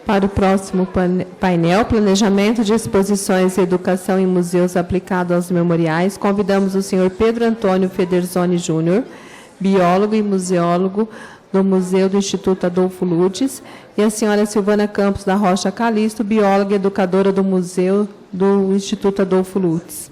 Para o próximo painel, Planejamento de Exposições e Educação em Museus aplicado aos memoriais, convidamos o senhor Pedro Antônio Federzoni Júnior, biólogo e museólogo do Museu do Instituto Adolfo Lutz, e a senhora Silvana Campos da Rocha Calisto, bióloga e educadora do Museu do Instituto Adolfo Lutz.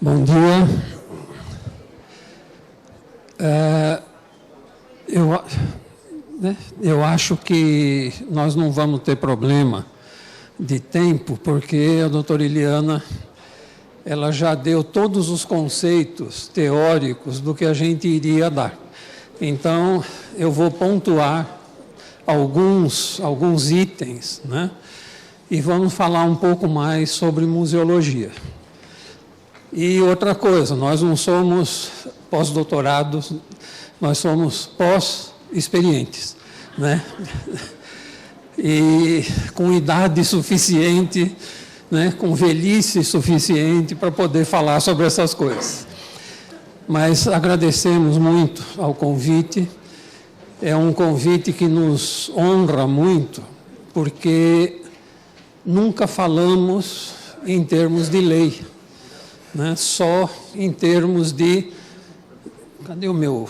Bom dia. Eu acho que nós não vamos ter problema de tempo, porque a doutora Eliana ela já deu todos os conceitos teóricos do que a gente iria dar. Então, eu vou pontuar alguns itens, né? E vamos falar um pouco mais sobre museologia. E outra coisa, nós não somos pós-doutorados, nós somos pós-experientes, né? E com idade suficiente, né? Com velhice suficiente para poder falar sobre essas coisas. Mas agradecemos muito ao convite, é um convite que nos honra muito, porque nunca falamos em termos de lei, né? Só em termos de... Cadê o meu...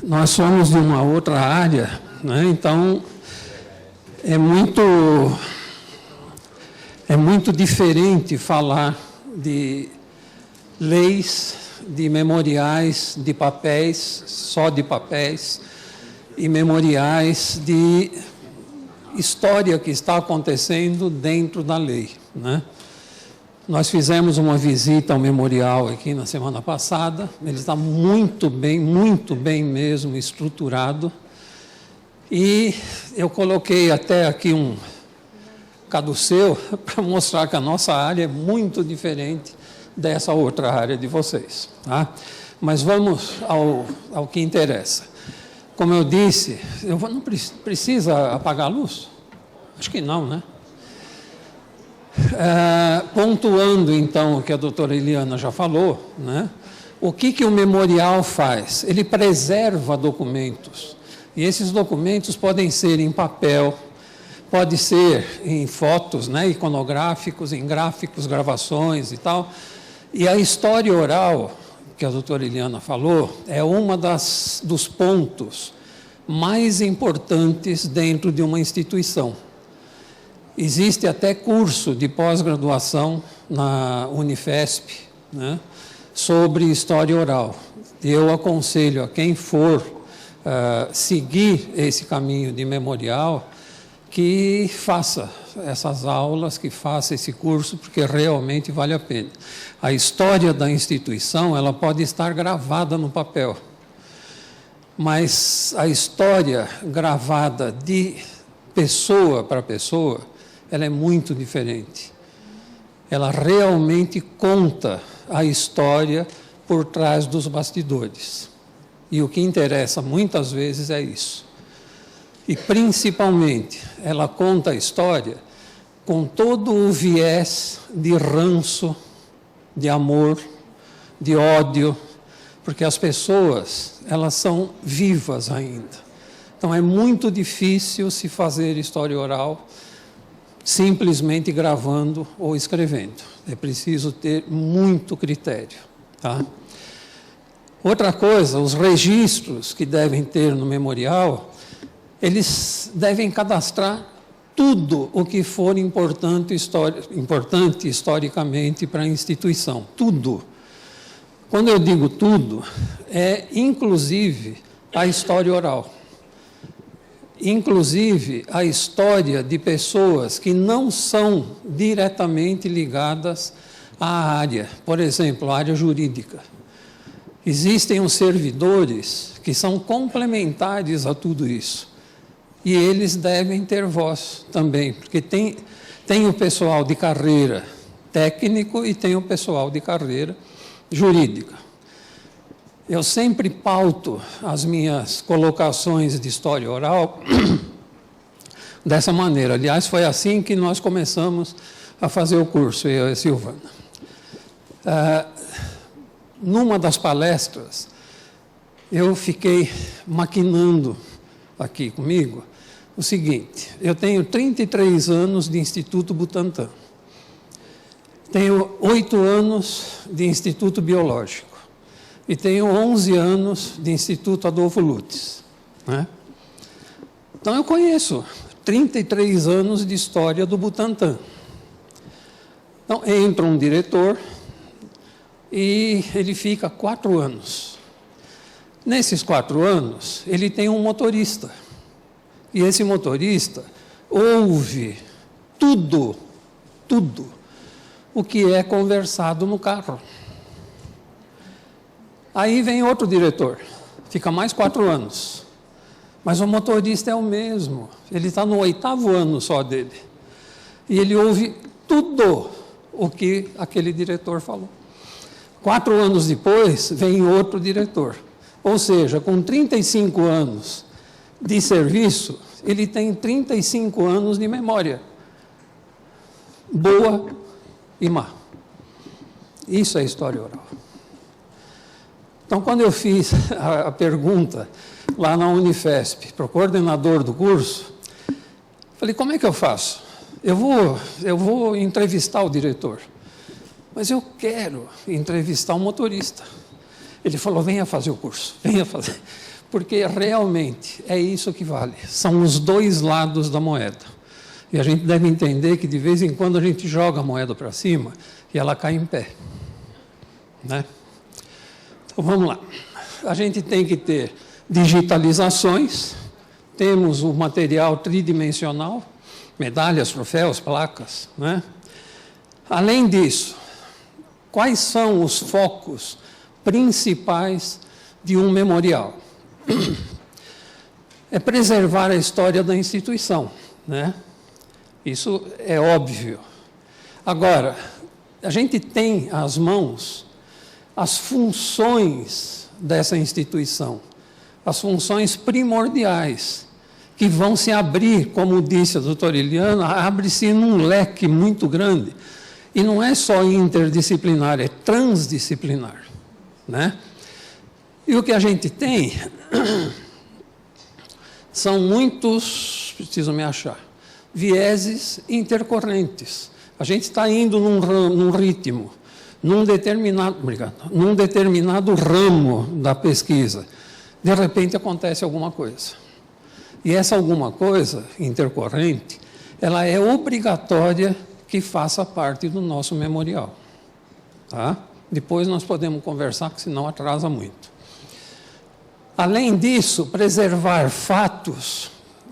Nós somos de uma outra área, né? Então é muito diferente falar de leis, de memoriais, de papéis, só de papéis, e memoriais de história que está acontecendo dentro da lei, né? Nós fizemos uma visita ao memorial aqui na semana passada, ele está muito bem mesmo estruturado, e eu coloquei até aqui um caduceu para mostrar que a nossa área é muito diferente dessa outra área de vocês, tá? Mas vamos ao que interessa. Como eu disse, não precisa apagar a luz? Acho que não, né? Pontuando, então, o que a doutora Eliana já falou, né? O que o memorial faz? Ele preserva documentos. E esses documentos podem ser em papel, pode ser em fotos, né, iconográficos, em gráficos, gravações e tal. E a história oral, que a doutora Eliana falou, é uma dos pontos mais importantes dentro de uma instituição. Existe até curso de pós-graduação na Unifesp, né, sobre história oral. Eu aconselho a quem for seguir esse caminho de memorial, que faça essas aulas, que faça esse curso, porque realmente vale a pena. A história da instituição, ela pode estar gravada no papel, mas a história gravada de pessoa para pessoa, ela é muito diferente. Ela realmente conta a história por trás dos bastidores. E o que interessa muitas vezes é isso. E, principalmente, ela conta a história com todo o viés de ranço, de amor, de ódio, porque as pessoas, elas são vivas ainda. Então, é muito difícil se fazer história oral simplesmente gravando ou escrevendo. É preciso ter muito critério, tá? Outra coisa, os registros que devem ter no memorial, eles devem cadastrar tudo o que for importante historicamente para a instituição, tudo. Quando eu digo tudo, é inclusive a história oral, inclusive a história de pessoas que não são diretamente ligadas à área, por exemplo, a área jurídica. Existem os servidores que são complementares a tudo isso. E eles devem ter voz também, porque tem o pessoal de carreira técnico e tem o pessoal de carreira jurídica. eu sempre pauto as minhas colocações de história oral dessa maneira. Aliás, foi assim que nós começamos a fazer o curso, eu e a Silvana. Numa das palestras, eu fiquei maquinando aqui comigo o seguinte: eu tenho 33 anos de Instituto Butantan, tenho 8 anos de Instituto Biológico e tenho 11 anos de Instituto Adolfo Lutz, né? Então eu conheço 33 anos de história do Butantan. Então entra um diretor e ele fica 4 anos. Nesses 4 anos, ele tem um motorista. E esse motorista ouve tudo o que é conversado no carro. Aí vem outro diretor, fica mais 4 anos. Mas o motorista é o mesmo, ele está no 8º ano só dele. E ele ouve tudo o que aquele diretor falou. 4 anos depois, vem outro diretor. Ou seja, com 35 anos de serviço, ele tem 35 anos de memória. Boa e má. Isso é história oral. Então, quando eu fiz a pergunta lá na Unifesp, para o coordenador do curso, falei, como é que eu faço? Eu vou entrevistar o diretor, mas eu quero entrevistar o motorista. Ele falou, venha fazer o curso, venha fazer. Porque realmente é isso que vale. São os dois lados da moeda. E a gente deve entender que de vez em quando a gente joga a moeda para cima e ela cai em pé, né? Então vamos lá. A gente tem que ter digitalizações, temos o material tridimensional, medalhas, troféus, placas, né? Além disso, quais são os focos principais de um memorial? É preservar a história da instituição, né? Isso é óbvio. Agora, a gente tem às mãos as funções dessa instituição, as funções primordiais, que vão se abrir, como disse a doutora Eliana, abre-se num leque muito grande. E não é só interdisciplinar, é transdisciplinar, né? E o que a gente tem são muitos, preciso me achar, vieses intercorrentes. A gente está indo num ritmo, num determinado ramo da pesquisa. De repente acontece alguma coisa. E essa alguma coisa intercorrente, ela é obrigatória que faça parte do nosso memorial. Tá? Depois nós podemos conversar, que senão atrasa muito. Além disso, preservar fatos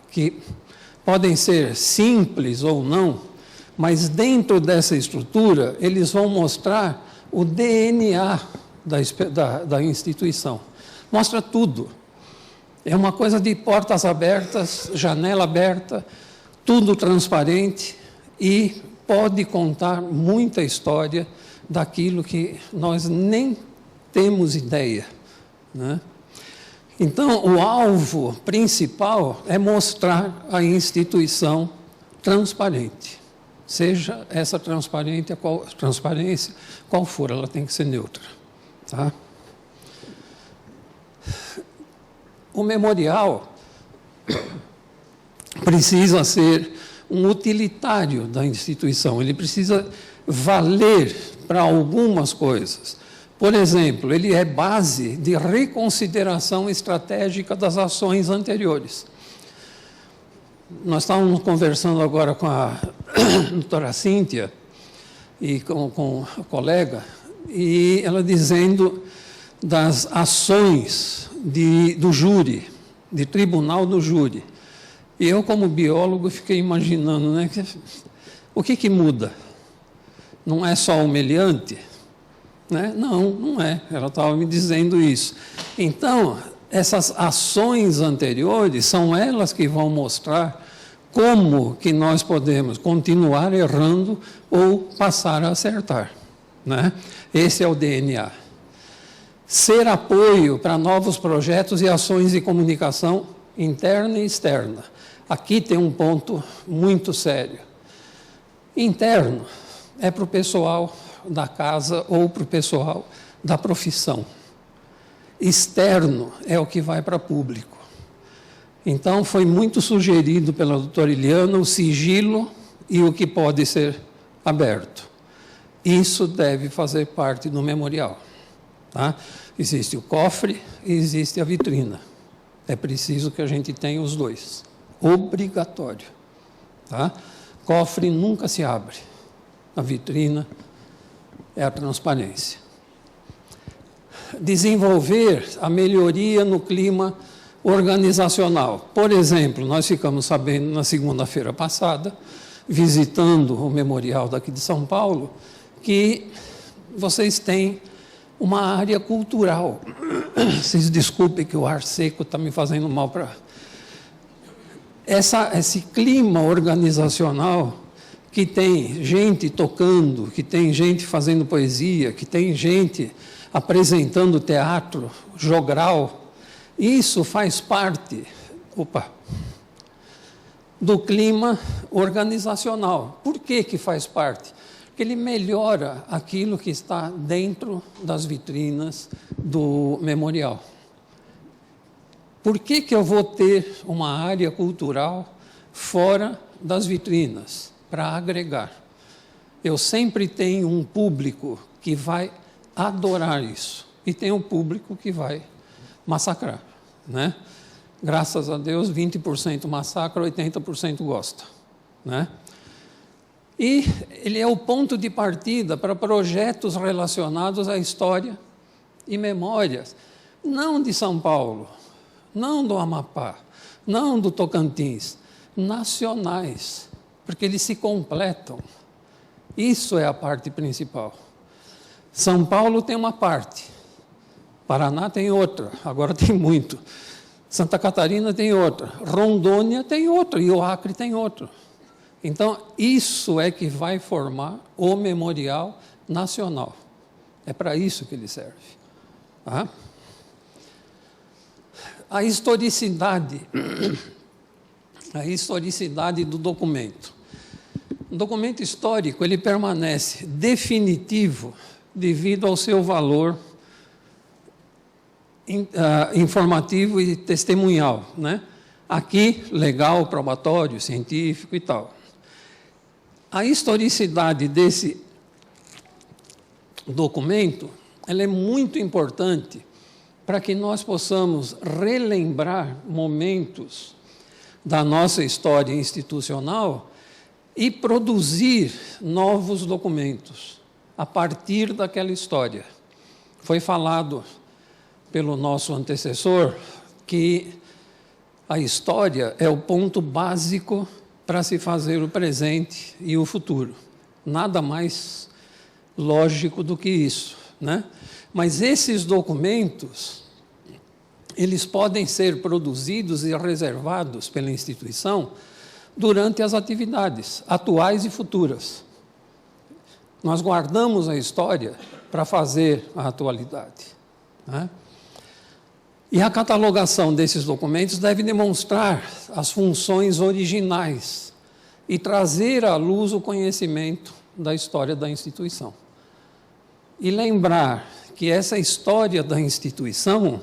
que podem ser simples ou não, mas dentro dessa estrutura, eles vão mostrar o DNA da instituição. Mostra tudo. É uma coisa de portas abertas, janela aberta, tudo transparente e pode contar muita história daquilo que nós nem temos ideia, né? Então, o alvo principal é mostrar a instituição transparente. Seja essa transparência qual for, ela tem que ser neutra. Tá? O memorial precisa ser um utilitário da instituição, ele precisa valer para algumas coisas. Por exemplo, ele é base de reconsideração estratégica das ações anteriores. Nós estávamos conversando agora com a doutora Cíntia e com a colega, e ela dizendo das ações do júri, de tribunal do júri. E eu, como biólogo, fiquei imaginando, né, o que muda? Não é só humilhante? Né? Não, não é. Ela estava me dizendo isso. Então, essas ações anteriores são elas que vão mostrar como que nós podemos continuar errando ou passar a acertar, né? Esse é o DNA. ser apoio para novos projetos e ações de comunicação interna e externa. Aqui tem um ponto muito sério. Interno é para o pessoal da casa ou para o pessoal da profissão. Externo é o que vai para público. Então, foi muito sugerido pela doutora Iliana o sigilo e o que pode ser aberto. Isso deve fazer parte do memorial. Tá? Existe o cofre e existe a vitrina. É preciso que a gente tenha os dois. Obrigatório. Tá? Cofre nunca se abre. A vitrina é a transparência. Desenvolver a melhoria no clima organizacional. Por exemplo, nós ficamos sabendo na segunda-feira passada, visitando o memorial daqui de São Paulo, que vocês têm uma área cultural. Vocês desculpem que o ar seco está me fazendo mal para... Esse clima organizacional que tem gente tocando, que tem gente fazendo poesia, que tem gente apresentando teatro, jogral, isso faz parte do clima organizacional. Por que que faz parte? Porque ele melhora aquilo que está dentro das vitrinas do memorial. Por que que eu vou ter uma área cultural fora das vitrinas? Para agregar. Eu sempre tenho um público que vai adorar isso. E tem um público que vai massacrar. Né? Graças a Deus, 20% massacra, 80% gosta. Né? E ele é o ponto de partida para projetos relacionados à história e memórias, não de São Paulo, não do Amapá, não do Tocantins, nacionais, porque eles se completam. Isso é a parte principal. São Paulo tem uma parte, Paraná tem outra, agora tem muito. Santa Catarina tem outra, Rondônia tem outra e o Acre tem outra. Então, isso é que vai formar o Memorial Nacional. É para isso que ele serve. Tá? A historicidade do documento. O documento histórico, ele permanece definitivo devido ao seu valor informativo e testemunhal, né? Aqui, legal, probatório, científico e tal. A historicidade desse documento, ela é muito importante para que nós possamos relembrar momentos da nossa história institucional e produzir novos documentos a partir daquela história. Foi falado pelo nosso antecessor que a história é o ponto básico para se fazer o presente e o futuro. Nada mais lógico do que isso, né? Mas esses documentos, eles podem ser produzidos e reservados pela instituição durante as atividades atuais e futuras. Nós guardamos a história para fazer a atualidade, né? E a catalogação desses documentos deve demonstrar as funções originais e trazer à luz o conhecimento da história da instituição. E lembrar que essa história da instituição,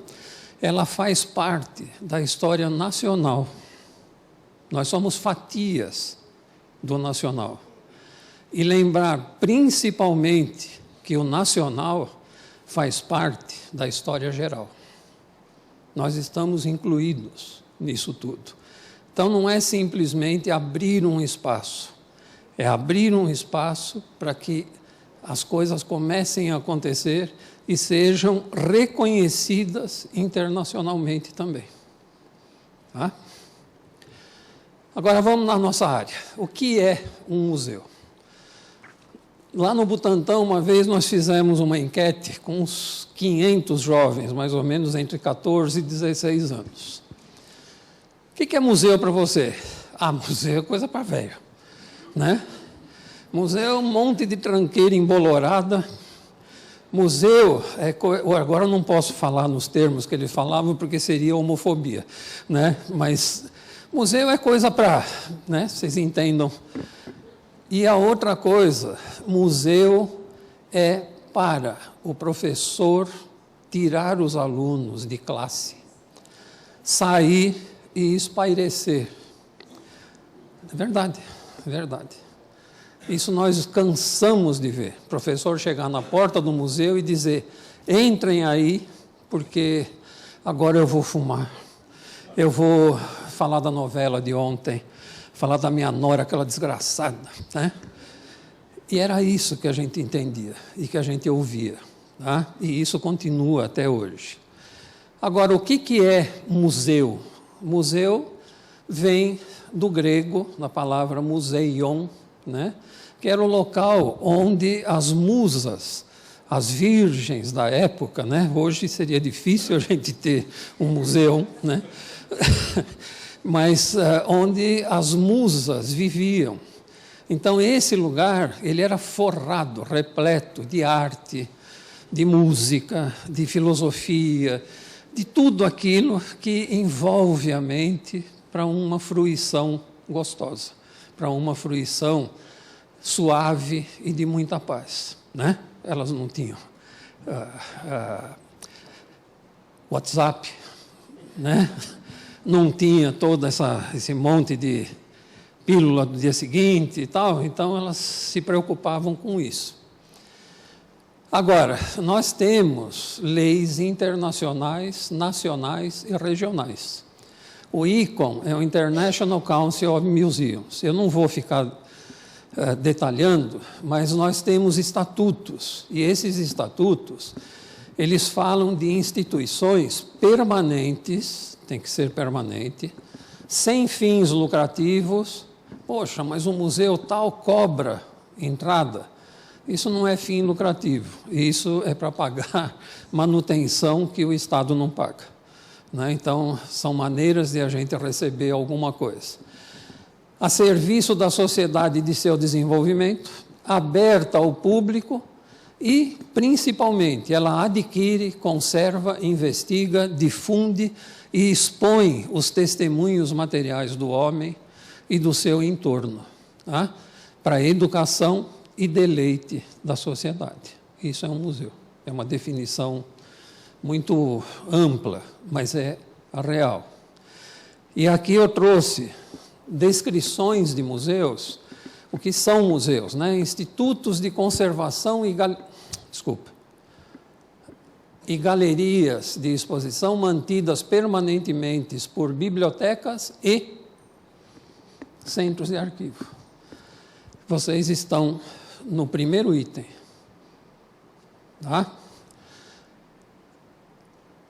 ela faz parte da história nacional. Nós somos fatias do nacional. E lembrar, principalmente, que o nacional faz parte da história geral. Nós estamos incluídos nisso tudo. Então, não é simplesmente abrir um espaço. É abrir um espaço para que as coisas comecem a acontecer e sejam reconhecidas internacionalmente também. Tá? Agora, vamos na nossa área. O que é um museu? Lá no Butantã, uma vez, nós fizemos uma enquete com uns 500 jovens, mais ou menos entre 14 e 16 anos. O que é museu para você? Ah, museu é coisa para velho, né? Museu é um monte de tranqueira embolorada, Museu, agora eu não posso falar nos termos que ele falava, porque seria homofobia, né? Mas museu é coisa para, né? Vocês entendam. E a outra coisa, museu é para o professor tirar os alunos de classe, sair e espairecer. É verdade, é verdade. Isso nós cansamos de ver. O professor chegar na porta do museu e dizer: entrem aí, porque agora eu vou fumar. Eu vou falar da novela de ontem, falar da minha nora, aquela desgraçada, né? E era isso que a gente entendia e que a gente ouvia, tá? E isso continua até hoje. Agora, o que é museu? Museu vem do grego, na palavra museion, né? Que era o local onde as musas, as virgens da época, né? Hoje seria difícil a gente ter um museu, né? Mas onde as musas viviam. Então, esse lugar, ele era forrado, repleto de arte, de música, de filosofia, de tudo aquilo que envolve a mente para uma fruição gostosa, para uma fruição suave e de muita paz, né? Elas não tinham WhatsApp, né? Não tinha todo esse monte de pílula do dia seguinte e tal, então elas se preocupavam com isso. Agora, nós temos leis internacionais, nacionais e regionais. O ICOM é o International Council of Museums. Eu não vou ficar detalhando, mas nós temos estatutos, e esses estatutos, eles falam de instituições permanentes, tem que ser permanente, sem fins lucrativos. Poxa, mas o museu tal cobra entrada. Isso não é fim lucrativo, isso é para pagar manutenção que o Estado não paga, né? Então, são maneiras de a gente receber alguma coisa. A serviço da sociedade e de seu desenvolvimento, aberta ao público e, principalmente, ela adquire, conserva, investiga, difunde e expõe os testemunhos materiais do homem e do seu entorno, tá? Para a educação e deleite da sociedade. Isso é um museu. É uma definição muito ampla, mas é a real. E aqui eu trouxe descrições de museus, o que são museus, né? Institutos de conservação e galerias de exposição mantidas permanentemente por bibliotecas e centros de arquivo. Vocês estão no primeiro item, tá?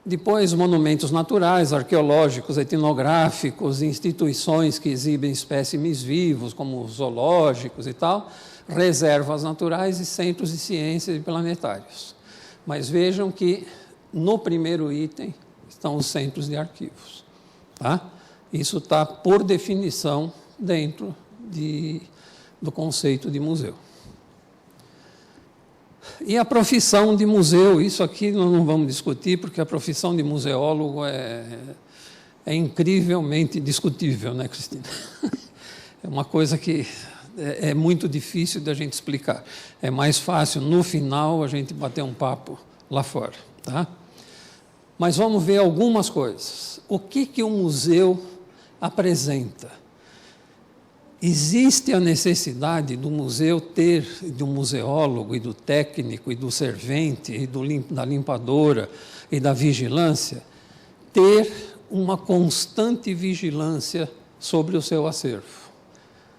Depois, monumentos naturais, arqueológicos, etnográficos, instituições que exibem espécimes vivos, como zoológicos e tal, reservas naturais e centros de ciências e planetários. Mas vejam que no primeiro item estão os centros de arquivos, tá? Isso está, por definição, dentro do conceito de museu. E a profissão de museu, isso aqui nós não vamos discutir, porque a profissão de museólogo é incrivelmente discutível, né, Cristina? É uma coisa que é muito difícil de a gente explicar. É mais fácil, no final, a gente bater um papo lá fora, tá? Mas vamos ver algumas coisas. O que o museu apresenta? Existe a necessidade do museu ter, de um museólogo e do técnico e do servente e da limpadora e da vigilância, ter uma constante vigilância sobre o seu acervo.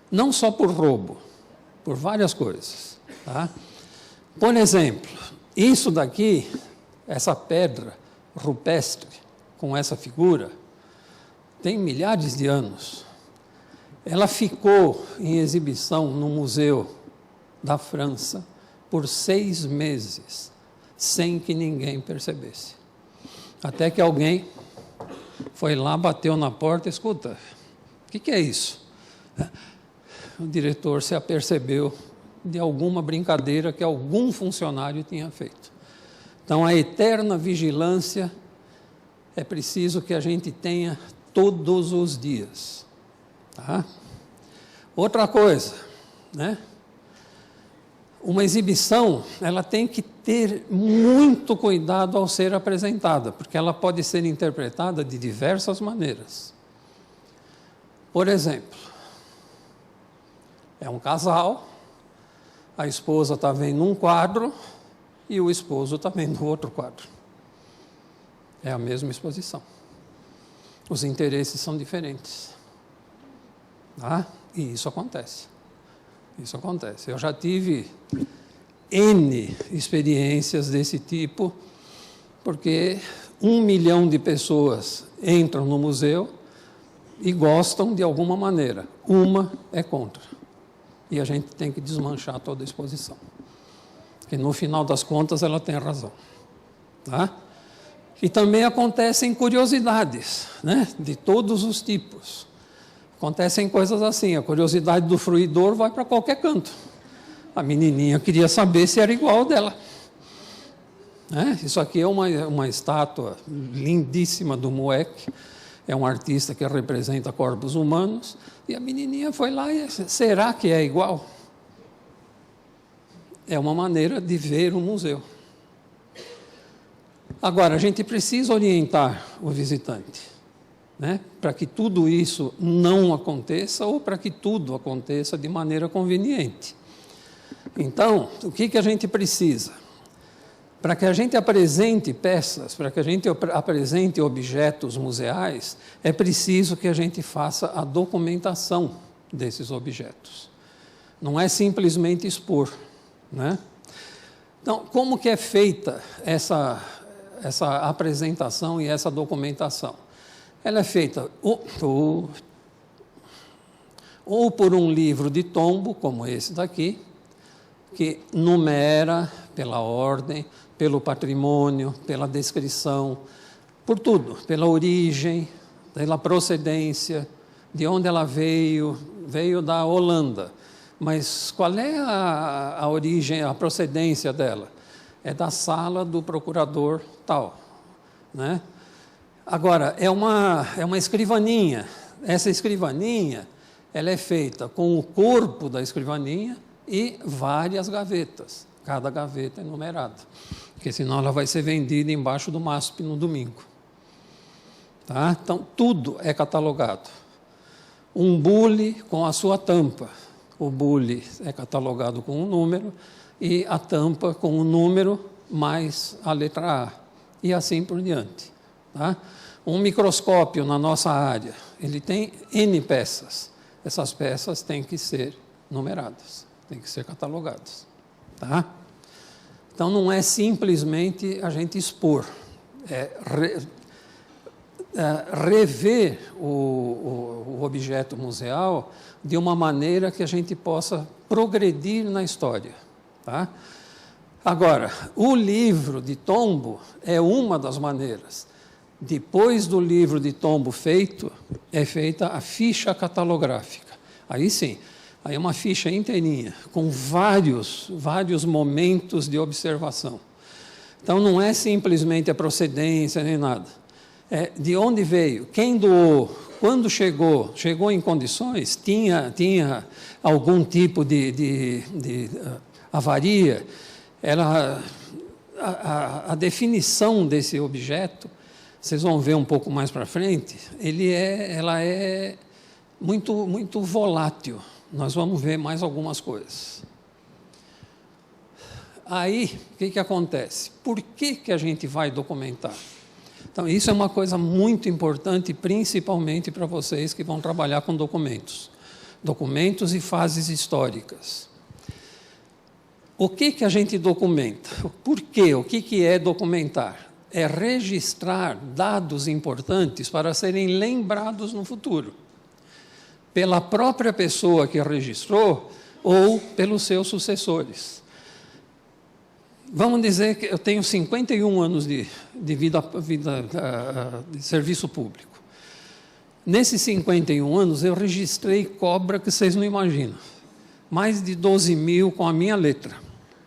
Não só por roubo, por várias coisas, tá? Por exemplo, isso daqui, essa pedra rupestre com essa figura, tem milhares de anos. Ela ficou em exibição no Museu da França por 6 meses, sem que ninguém percebesse. Até que alguém foi lá, bateu na porta, escuta, o que é isso? O diretor se apercebeu de alguma brincadeira que algum funcionário tinha feito. Então, a eterna vigilância é preciso que a gente tenha todos os dias. Tá? Outra coisa, né? Uma exibição, ela tem que ter muito cuidado ao ser apresentada, porque ela pode ser interpretada de diversas maneiras. Por exemplo, é um casal, a esposa está vendo um quadro e o esposo está vendo outro quadro. É a mesma exposição. Os interesses são diferentes. Tá? E isso acontece. Isso acontece. Eu já tive N experiências desse tipo, porque 1 milhão de pessoas entram no museu e gostam de alguma maneira. Uma é contra. E a gente tem que desmanchar toda a exposição. Porque no final das contas ela tem razão. Tá? E também acontecem curiosidades, né? De todos os tipos. Acontecem coisas assim, a curiosidade do fruidor vai para qualquer canto. A menininha queria saber se era igual dela. Né? Isso aqui é uma estátua lindíssima do Mueck, é um artista que representa corpos humanos, e a menininha foi lá e será que é igual? É uma maneira de ver o museu. Agora, a gente precisa orientar o visitante, né? Para que tudo isso não aconteça ou para que tudo aconteça de maneira conveniente. Então, o que a gente precisa? Para que a gente apresente peças, para que a gente apresente objetos museais, é preciso que a gente faça a documentação desses objetos. Não é simplesmente expor, né? Então, como que é feita essa apresentação e essa documentação? Ela é feita ou por um livro de tombo, como esse daqui, que numera pela ordem, pelo patrimônio, pela descrição, por tudo, pela origem, pela procedência, de onde ela veio da Holanda. Mas qual é a origem, a procedência dela? É da sala do procurador tal, né? Agora, é uma escrivaninha. Essa escrivaninha, ela é feita com o corpo da escrivaninha e várias gavetas. Cada gaveta é numerada, porque senão ela vai ser vendida embaixo do MASP no domingo. Tá? Então, tudo é catalogado. Um bule com a sua tampa. O bule é catalogado com um número e a tampa com o número mais a letra A. E assim por diante. Tá? Um microscópio na nossa área, ele tem N peças. Essas peças têm que ser numeradas, têm que ser catalogadas. Tá? Então, não é simplesmente a gente expor, é rever o objeto museal de uma maneira que a gente possa progredir na história. Tá? Agora, o livro de tombo é uma das maneiras. Depois do livro de tombo feito, é feita a ficha catalográfica. Aí sim, aí é uma ficha inteirinha, com vários momentos de observação. Então, não é simplesmente a procedência nem nada. É de onde veio, quem doou, quando chegou em condições, tinha algum tipo de avaria, a definição desse objeto, vocês vão ver um pouco mais para frente, ela é muito volátil. Nós vamos ver mais algumas coisas. Aí, o que acontece? Por que a gente vai documentar? Então, isso é uma coisa muito importante, principalmente para vocês que vão trabalhar com documentos. Documentos e fases históricas. O que a gente documenta? Por quê? O que é documentar? É registrar dados importantes para serem lembrados no futuro, pela própria pessoa que registrou ou pelos seus sucessores. Vamos dizer que eu tenho 51 anos de vida de serviço público. Nesses 51 anos, eu registrei cobra que vocês não imaginam. Mais de 12 mil com a minha letra,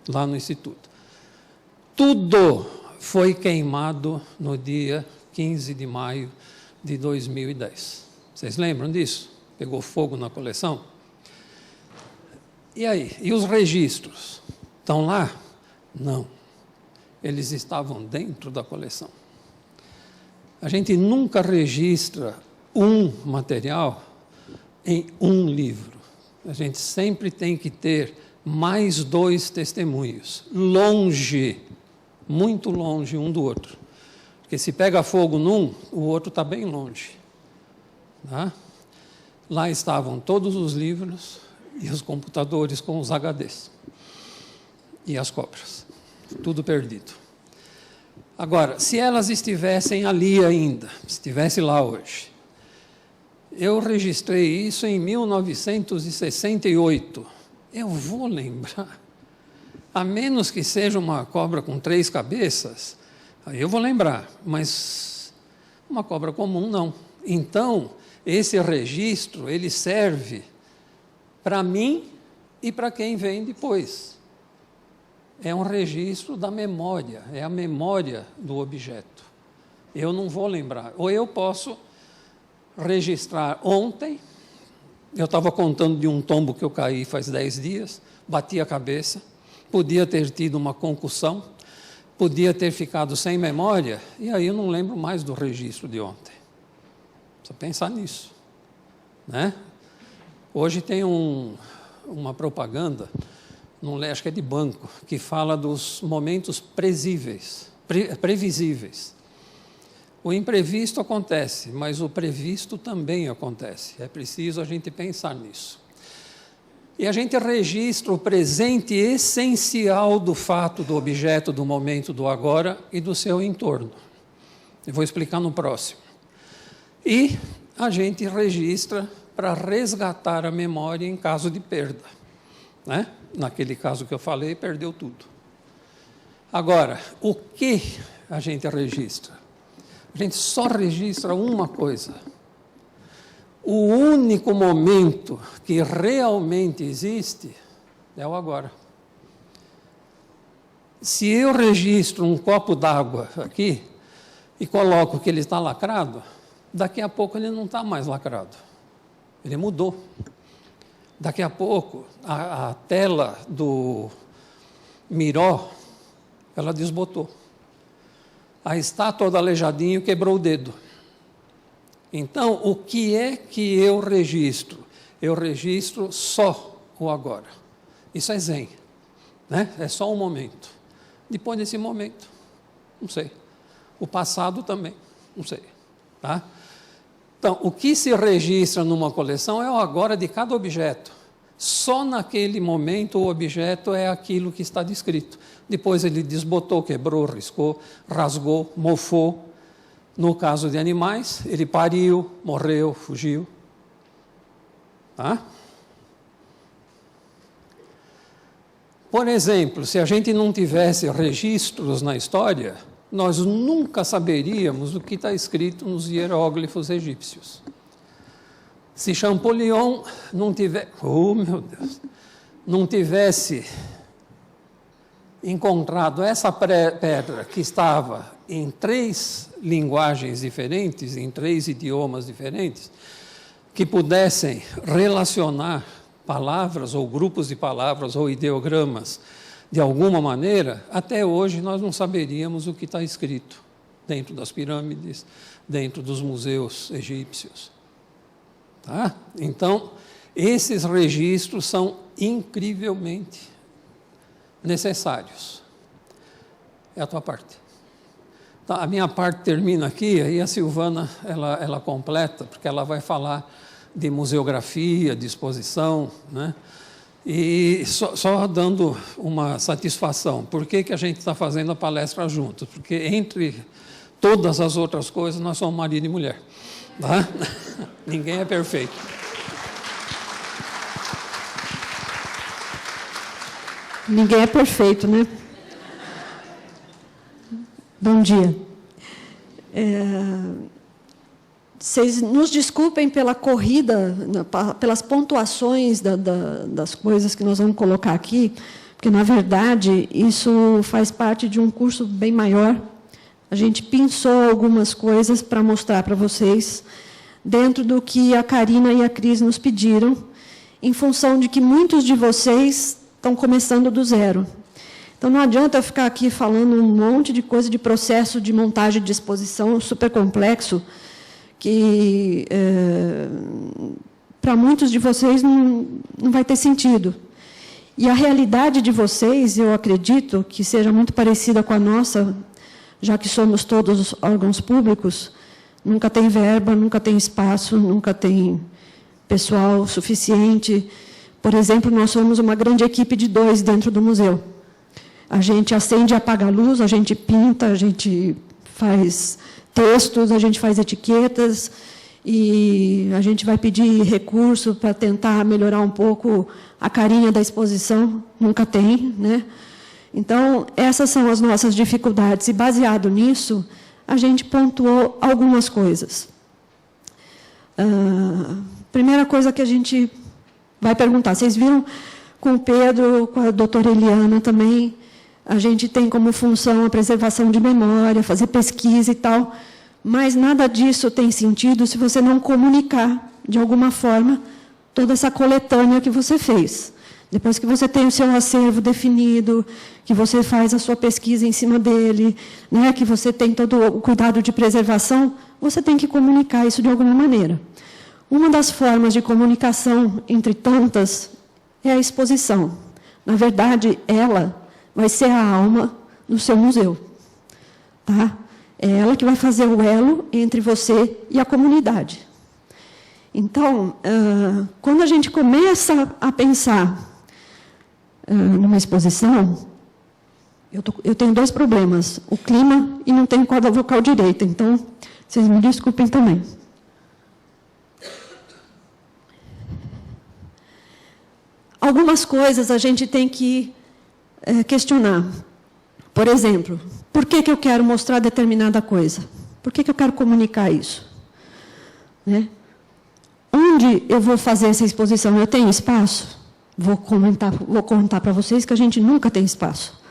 lá no Instituto. Tudo foi queimado no dia 15 de maio de 2010. Vocês lembram disso? Pegou fogo na coleção? E aí? E os registros? Estão lá? Não. Eles estavam dentro da coleção. A gente nunca registra um material em um livro. A gente sempre tem que ter mais 2 testemunhos, longe, muito longe um do outro. Porque se pega fogo num, o outro está bem longe. Tá? Lá estavam todos os livros e os computadores com os HDs. E as cópias. Tudo perdido. Agora, se elas estivessem ali ainda, se estivesse lá hoje, eu registrei isso em 1968. Eu vou lembrar. A menos que seja uma cobra com 3 cabeças, aí eu vou lembrar, mas uma cobra comum não. Então, esse registro, ele serve para mim e para quem vem depois. É um registro da memória, é a memória do objeto. Eu não vou lembrar. Ou eu posso registrar ontem, eu estava contando de um tombo que eu caí faz 10 dias, bati a cabeça, podia ter tido uma concussão, podia ter ficado sem memória, e aí eu não lembro mais do registro de ontem. Precisa pensar nisso. Né? Hoje tem uma propaganda, não lembro, acho que é de banco, que fala dos momentos previsíveis. O imprevisto acontece, mas o previsto também acontece. É preciso a gente pensar nisso. E a gente registra o presente essencial do fato, do objeto, do momento, do agora e do seu entorno. Eu vou explicar no próximo. E a gente registra para resgatar a memória em caso de perda. Né? Naquele caso que eu falei, perdeu tudo. Agora, o que a gente registra? A gente só registra uma coisa. O único momento que realmente existe é o agora. Se eu registro um copo d'água aqui e coloco que ele está lacrado, daqui a pouco ele não está mais lacrado. Ele mudou. Daqui a pouco, a tela do Miró, ela desbotou. A estátua do Aleijadinho quebrou o dedo. Então, o que é que eu registro? Eu registro só o agora. Isso é zen, né? É só um momento. Depois desse momento, não sei. O passado também, não sei. Tá? Então, o que se registra numa coleção é o agora de cada objeto. Só naquele momento o objeto é aquilo que está descrito. Depois ele desbotou, quebrou, riscou, rasgou, mofou. No caso de animais, ele pariu, morreu, fugiu. Tá? Por exemplo, se a gente não tivesse registros na história, nós nunca saberíamos o que está escrito nos hieróglifos egípcios. Se Champollion não tivesse encontrado essa pedra que estava em 3 linguagens diferentes, em 3 idiomas diferentes, que pudessem relacionar palavras ou grupos de palavras ou ideogramas de alguma maneira, até hoje nós não saberíamos o que está escrito dentro das pirâmides, dentro dos museus egípcios. Tá? Então, esses registros são incrivelmente necessários. É a tua parte. Tá, a minha parte termina aqui, aí a Silvana ela completa, porque ela vai falar de museografia, de exposição, né? E só dando uma satisfação. Por que a gente está fazendo a palestra juntos? Porque entre todas as outras coisas, nós somos marido e mulher. Tá? Ninguém é perfeito. Ninguém é perfeito, né? Bom dia. Vocês nos desculpem pela corrida, pelas pontuações das coisas que nós vamos colocar aqui, porque, na verdade, isso faz parte de um curso bem maior. A gente pensou algumas coisas para mostrar para vocês, dentro do que a Karina e a Cris nos pediram, em função de que muitos de vocês estão começando do zero. Então, não adianta eu ficar aqui falando um monte de coisa de processo de montagem de exposição super complexo, que para muitos de vocês não vai ter sentido. E a realidade de vocês, eu acredito, que seja muito parecida com a nossa, já que somos todos órgãos públicos, nunca tem verba, nunca tem espaço, nunca tem pessoal suficiente. Por exemplo, nós somos uma grande equipe de 2 dentro do museu. A gente acende e apaga a luz, a gente pinta, a gente faz textos, a gente faz etiquetas, e a gente vai pedir recurso para tentar melhorar um pouco a carinha da exposição, nunca tem, né? Então, essas são as nossas dificuldades, e, baseado nisso, a gente pontuou algumas coisas. Primeira coisa que a gente vai perguntar, vocês viram com o Pedro, com a doutora Eliana também, a gente tem como função a preservação de memória, fazer pesquisa e tal, mas nada disso tem sentido se você não comunicar, de alguma forma, toda essa coletânea que você fez. Depois que você tem o seu acervo definido, que você faz a sua pesquisa em cima dele, né, que você tem todo o cuidado de preservação, você tem que comunicar isso de alguma maneira. Uma das formas de comunicação, entre tantas, é a exposição. Na verdade, ela vai ser a alma do seu museu. Tá? É ela que vai fazer o elo entre você e a comunidade. Então, quando a gente começa a pensar numa exposição, eu tenho 2 problemas: o clima e não tenho corda vocal direita. Então, vocês me desculpem também. Algumas coisas a gente tem que questionar. Por exemplo, por que eu quero mostrar determinada coisa? Por que eu quero comunicar isso? Né? Onde eu vou fazer essa exposição? Eu tenho espaço? Vou contar para vocês que a gente nunca tem espaço.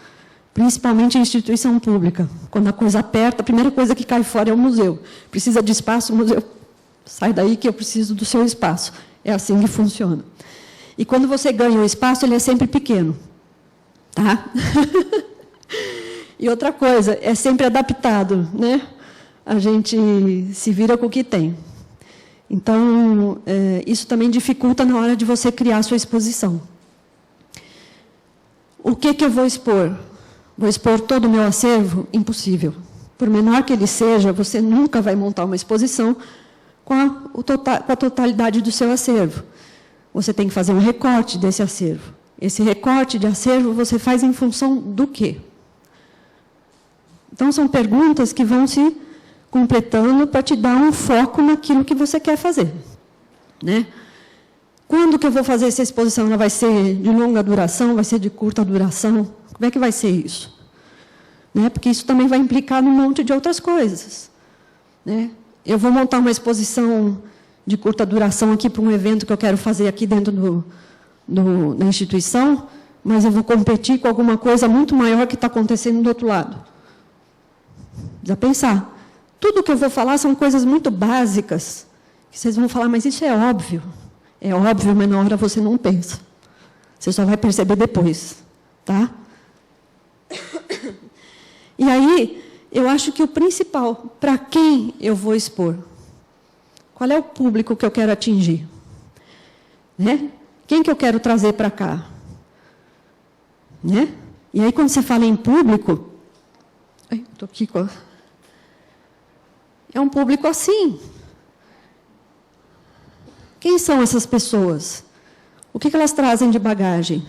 Principalmente em instituição pública. Quando a coisa aperta, a primeira coisa que cai fora é o museu. Precisa de espaço, o museu sai daí que eu preciso do seu espaço. É assim que funciona. E quando você ganha o espaço, ele é sempre pequeno. Tá? E outra coisa, é sempre adaptado, né? A gente se vira com o que tem. Então, isso também dificulta na hora de você criar a sua exposição. O que eu vou expor? Vou expor todo o meu acervo? Impossível. Por menor que ele seja, você nunca vai montar uma exposição com a totalidade do seu acervo. Você tem que fazer um recorte desse acervo. Esse recorte de acervo você faz em função do quê? Então, são perguntas que vão se completando para te dar um foco naquilo que você quer fazer. Né? Quando que eu vou fazer essa exposição? Ela vai ser de longa duração? Vai ser de curta duração? Como é que vai ser isso? Né? Porque isso também vai implicar num monte de outras coisas. Né? Eu vou montar uma exposição de curta duração aqui para um evento que eu quero fazer aqui dentro da instituição, mas eu vou competir com alguma coisa muito maior que está acontecendo do outro lado. Precisa pensar. Tudo que eu vou falar são coisas muito básicas, que vocês vão falar, mas isso é óbvio. É óbvio, mas na hora você não pensa. Você só vai perceber depois. Tá? E aí, eu acho que o principal, para quem eu vou expor? Qual é o público que eu quero atingir? Né? Quem que eu quero trazer para cá? Né? E aí, quando você fala em público... Estou aqui com a... É um público assim. Quem são essas pessoas? O que elas trazem de bagagem?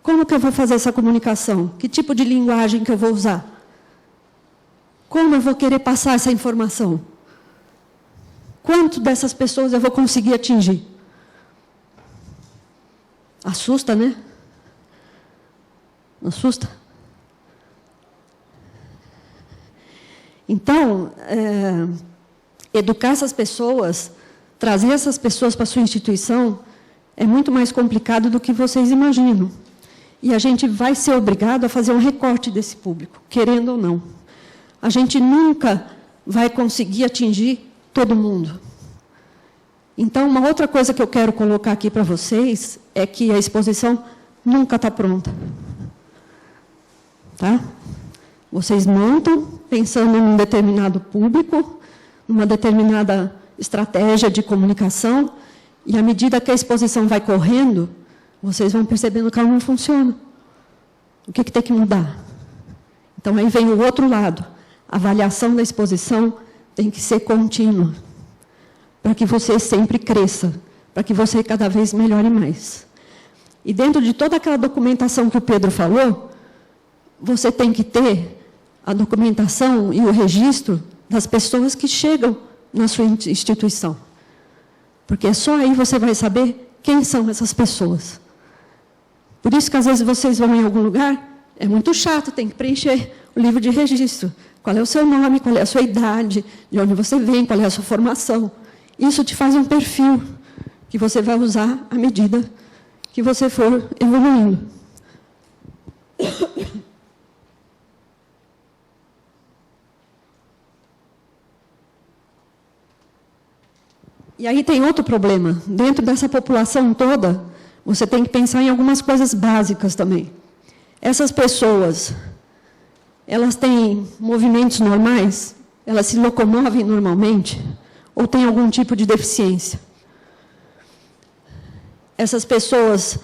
Como que eu vou fazer essa comunicação? Que tipo de linguagem que eu vou usar? Como eu vou querer passar essa informação? Quanto dessas pessoas eu vou conseguir atingir? Assusta, né? Não assusta? Então, educar essas pessoas, trazer essas pessoas para a sua instituição, é muito mais complicado do que vocês imaginam. e a gente vai ser obrigado a fazer um recorte desse público, querendo ou não. A gente nunca vai conseguir atingir todo mundo. Então, uma outra coisa que eu quero colocar aqui para vocês é que a exposição nunca está pronta. Tá? Vocês montam pensando em um determinado público, numa determinada estratégia de comunicação, e à medida que a exposição vai correndo, vocês vão percebendo que ela não funciona. O que tem que mudar? Então, aí vem o outro lado. A avaliação da exposição tem que ser contínua, para que você sempre cresça, para que você cada vez melhore mais. E dentro de toda aquela documentação que o Pedro falou, você tem que ter a documentação e o registro das pessoas que chegam na sua instituição. Porque só aí você vai saber quem são essas pessoas. Por isso que às vezes vocês vão em algum lugar, é muito chato, tem que preencher o livro de registro. Qual é o seu nome, qual é a sua idade, de onde você vem, qual é a sua formação. Isso te faz um perfil que você vai usar à medida que você for evoluindo. E aí tem outro problema. Dentro dessa população toda, você tem que pensar em algumas coisas básicas também. Essas pessoas, elas têm movimentos normais? Elas se locomovem normalmente? Ou têm algum tipo de deficiência? Essas pessoas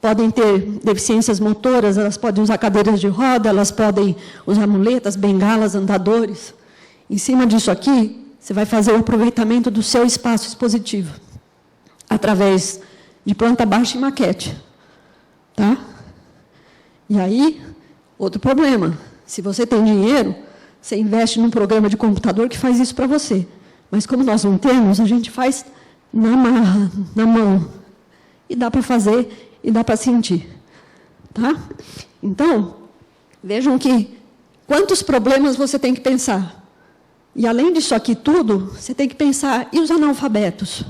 podem ter deficiências motoras, elas podem usar cadeiras de roda, elas podem usar muletas, bengalas, andadores. Em cima disso aqui, você vai fazer o aproveitamento do seu espaço expositivo, através de planta baixa e maquete. Tá? E aí, outro problema. Se você tem dinheiro, você investe num programa de computador que faz isso para você. Mas como nós não temos, a gente faz na marra, na mão. E dá para fazer, e dá para sentir. Tá? Então, vejam que quantos problemas você tem que pensar. E, além disso aqui tudo, você tem que pensar, e os analfabetos?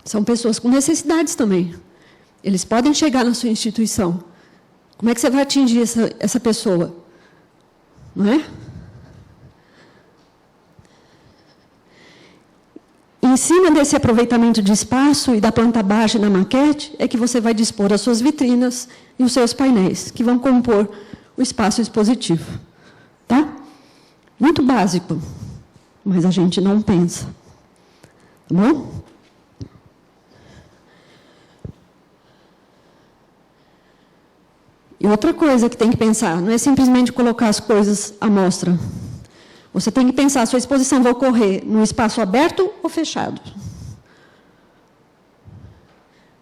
São pessoas com necessidades também. Eles podem chegar na sua instituição. Como é que você vai atingir essa pessoa? Não é? Em cima desse aproveitamento de espaço e da planta baixa e da maquete, é que você vai dispor as suas vitrinas e os seus painéis, que vão compor o espaço expositivo. Tá? Muito básico, mas a gente não pensa. Tá bom? E outra coisa que tem que pensar, não é simplesmente colocar as coisas à mostra. Você tem que pensar, a sua exposição vai ocorrer num espaço aberto ou fechado?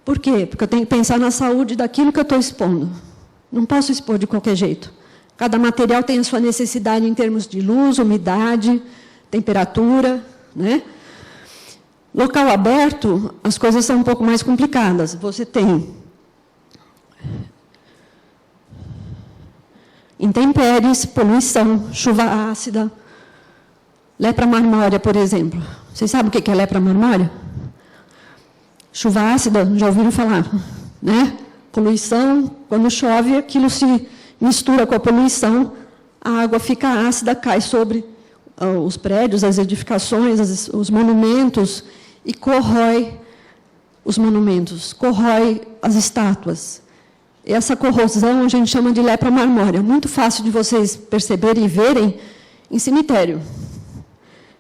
Por quê? Porque eu tenho que pensar na saúde daquilo que eu estou expondo. Não posso expor de qualquer jeito. Cada material tem a sua necessidade em termos de luz, umidade, temperatura, né? Local aberto, as coisas são um pouco mais complicadas. Você tem intempéries, poluição, chuva ácida, lepra marmórea, por exemplo. Vocês sabem o que é lepra marmórea? Chuva ácida, já ouviram falar, né? Poluição, quando chove, aquilo se mistura com a poluição, a água fica ácida, cai sobre os prédios, as edificações, os monumentos, e corrói os monumentos, corrói as estátuas. Essa corrosão a gente chama de lepra marmórea. Muito fácil de vocês perceberem e verem em cemitério.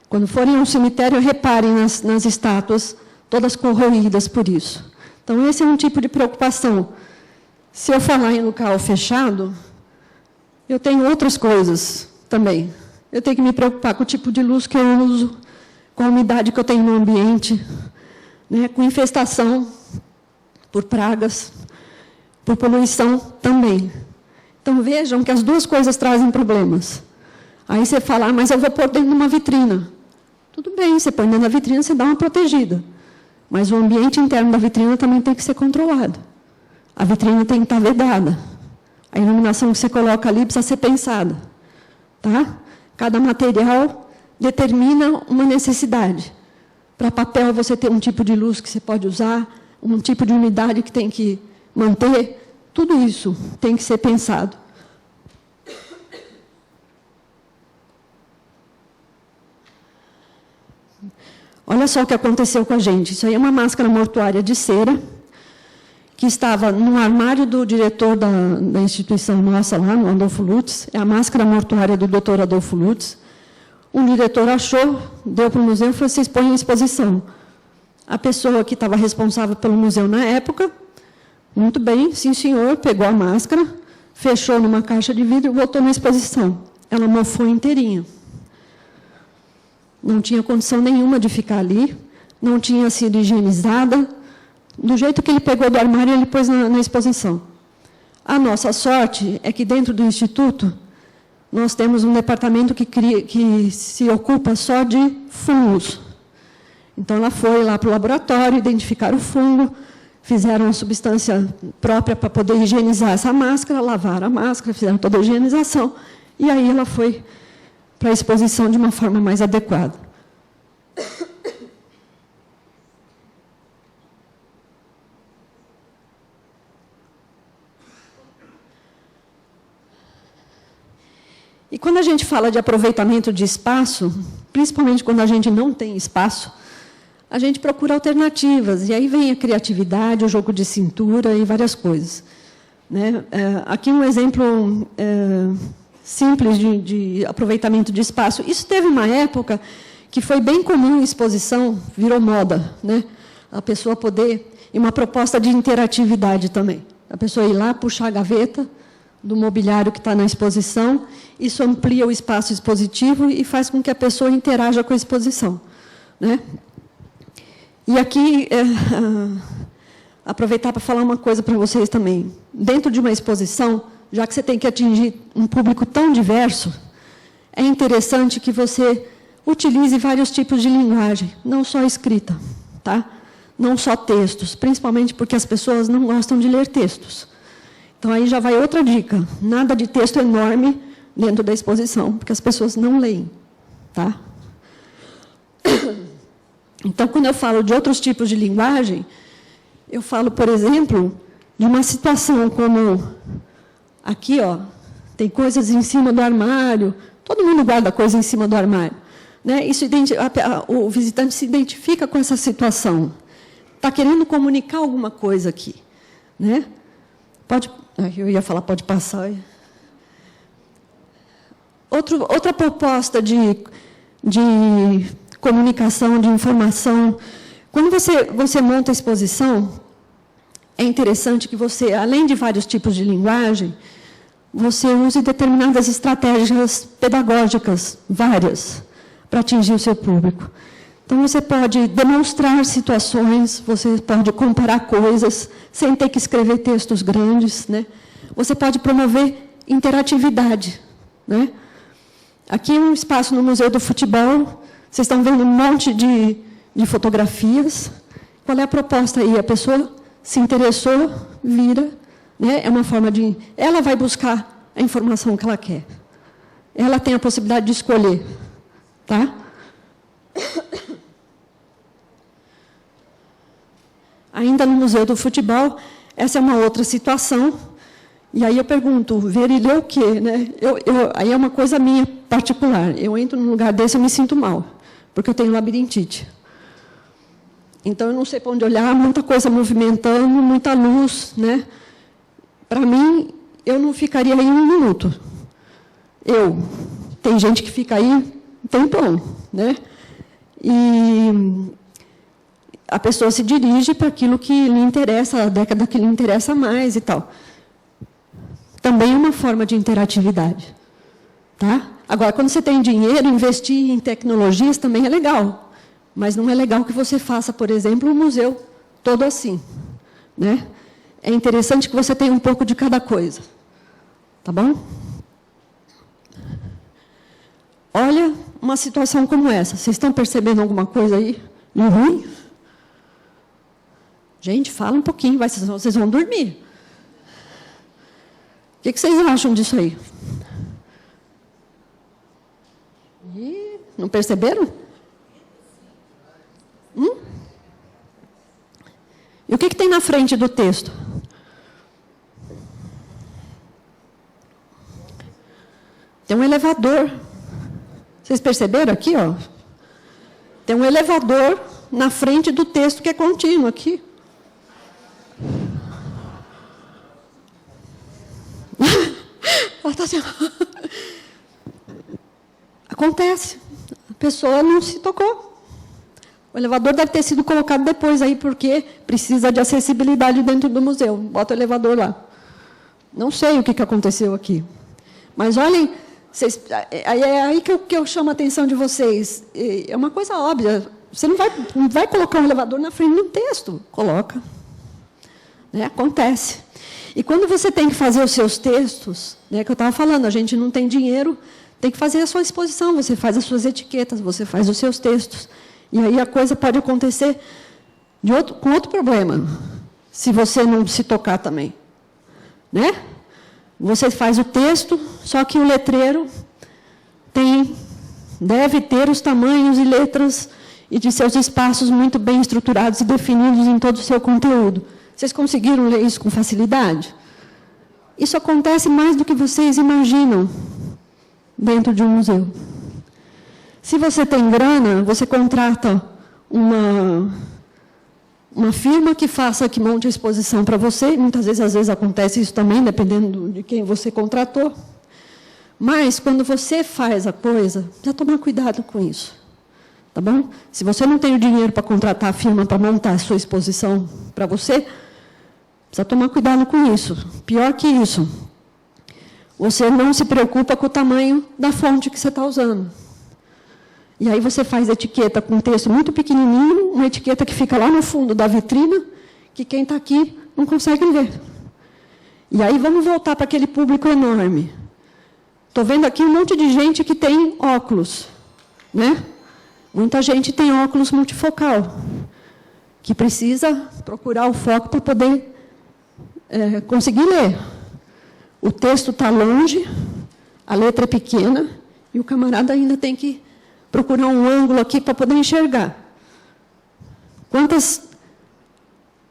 Quando forem a um cemitério, reparem nas estátuas, todas corroídas por isso. Então, esse é um tipo de preocupação. Se eu falar em local fechado, eu tenho outras coisas também. Eu tenho que me preocupar com o tipo de luz que eu uso, com a umidade que eu tenho no ambiente, né, com infestação por pragas, por poluição também. Então, vejam que as duas coisas trazem problemas. Aí você fala, mas eu vou pôr dentro de uma vitrina. Tudo bem, você põe dentro da vitrina, você dá uma protegida. Mas o ambiente interno da vitrina também tem que ser controlado. A vitrina tem que estar vedada. A iluminação que você coloca ali precisa ser pensada. Tá? Cada material determina uma necessidade. Para papel, você tem um tipo de luz que você pode usar, um tipo de umidade que tem que manter, tudo isso tem que ser pensado. Olha só o que aconteceu com a gente. Isso aí é uma máscara mortuária de cera, que estava no armário do diretor da instituição nossa, lá no Adolfo Lutz. É a máscara mortuária do Dr. Adolfo Lutz. O diretor achou, deu para o museu e falou: vocês põem em exposição. A pessoa que estava responsável pelo museu na época, muito bem, sim senhor, pegou a máscara, fechou numa caixa de vidro e botou na exposição. Ela mofou inteirinha. Não tinha condição nenhuma de ficar ali, não tinha sido higienizada. Do jeito que ele pegou do armário, ele pôs na exposição. A nossa sorte é que, dentro do Instituto, nós temos um departamento que se ocupa só de fungos. Então, ela foi lá para o laboratório, identificaram o fungo, fizeram uma substância própria para poder higienizar essa máscara, lavaram a máscara, fizeram toda a higienização, e aí ela foi para a exposição de uma forma mais adequada. E quando a gente fala de aproveitamento de espaço, principalmente quando a gente não tem espaço, a gente procura alternativas, e aí vem a criatividade, o jogo de cintura e várias coisas. Né? Aqui um exemplo simples de aproveitamento de espaço. Isso teve uma época que foi bem comum em exposição, virou moda, né? A pessoa poder... E uma proposta de interatividade também. A pessoa ir lá, puxar a gaveta do mobiliário que está na exposição, isso amplia o espaço expositivo e faz com que a pessoa interaja com a exposição. Né? E aqui, aproveitar para falar uma coisa para vocês também. Dentro de uma exposição, já que você tem que atingir um público tão diverso, é interessante que você utilize vários tipos de linguagem, não só escrita, tá? Não só textos, principalmente porque as pessoas não gostam de ler textos. Então, aí já vai outra dica. Nada de texto enorme dentro da exposição, porque as pessoas não leem, tá? Então, quando eu falo de outros tipos de linguagem, eu falo, por exemplo, de uma situação como... Aqui, ó, tem coisas em cima do armário. Todo mundo guarda coisa em cima do armário. Né? O visitante se identifica com essa situação. Está querendo comunicar alguma coisa aqui. Né? Eu ia falar, pode passar. Outra proposta de comunicação, de informação. Quando você monta a exposição, é interessante que você, além de vários tipos de linguagem, você use determinadas estratégias pedagógicas, várias, para atingir o seu público. Então, você pode demonstrar situações, você pode comparar coisas, sem ter que escrever textos grandes. Né? Você pode promover interatividade. Né? Aqui é um espaço no Museu do Futebol, vocês estão vendo um monte de fotografias. Qual é a proposta aí? A pessoa se interessou, vira, né? É uma forma de... Ela vai buscar a informação que ela quer. Ela tem a possibilidade de escolher. Tá? Ainda no Museu do Futebol, essa é uma outra situação. E aí eu pergunto, ver e ler o quê? Né? Aí é uma coisa minha particular. Eu entro num lugar desse, eu me sinto mal, porque eu tenho labirintite. Então, eu não sei para onde olhar, muita coisa movimentando, muita luz. Né? Para mim, eu não ficaria aí 1 minuto. Tem gente que fica aí um tempão. Né? E a pessoa se dirige para aquilo que lhe interessa, a década que lhe interessa mais e tal. Também é uma forma de interatividade. Tá? Agora, quando você tem dinheiro, investir em tecnologias também é legal. Mas não é legal que você faça, por exemplo, um museu todo assim. Né? É interessante que você tenha um pouco de cada coisa. Tá bom? Olha uma situação como essa. Vocês estão percebendo alguma coisa aí de ruim? Gente, fala um pouquinho, vocês vão dormir. O que vocês acham disso aí? Não perceberam? E o que tem na frente do texto? Tem um elevador. Vocês perceberam aqui, ó? Tem um elevador na frente do texto que é contínuo aqui. Acontece. A pessoa não se tocou. O elevador deve ter sido colocado depois aí, porque precisa de acessibilidade dentro do museu. Bota o elevador lá. Não sei o que aconteceu aqui. Mas olhem, é aí que eu chamo a atenção de vocês. É uma coisa óbvia. Você não vai colocar um elevador na frente do texto. Coloca. Né? Acontece. E quando você tem que fazer os seus textos, né, que eu estava falando, a gente não tem dinheiro, tem que fazer a sua exposição, você faz as suas etiquetas, você faz os seus textos. E aí a coisa pode acontecer com outro problema, se você não se tocar também. Né? Você faz o texto, só que o letreiro deve ter os tamanhos e letras e de seus espaços muito bem estruturados e definidos em todo o seu conteúdo. Vocês conseguiram ler isso com facilidade? Isso acontece mais do que vocês imaginam dentro de um museu. Se você tem grana, você contrata uma firma que monte a exposição para você. Muitas vezes, às vezes acontece isso também, dependendo de quem você contratou. Mas, quando você faz a coisa, precisa tomar cuidado com isso. Tá bom? Se você não tem o dinheiro para contratar a firma para montar a sua exposição para você, precisa tomar cuidado com isso. Pior que isso, você não se preocupa com o tamanho da fonte que você está usando. E aí você faz etiqueta com um texto muito pequenininho, uma etiqueta que fica lá no fundo da vitrina, que quem está aqui não consegue ver. E aí vamos voltar para aquele público enorme. Estou vendo aqui um monte de gente que tem óculos. Né? Muita gente tem óculos multifocal, que precisa procurar o foco para poder conseguir ler. O texto está longe, a letra é pequena, e o camarada ainda tem que procurar um ângulo aqui para poder enxergar. Quantas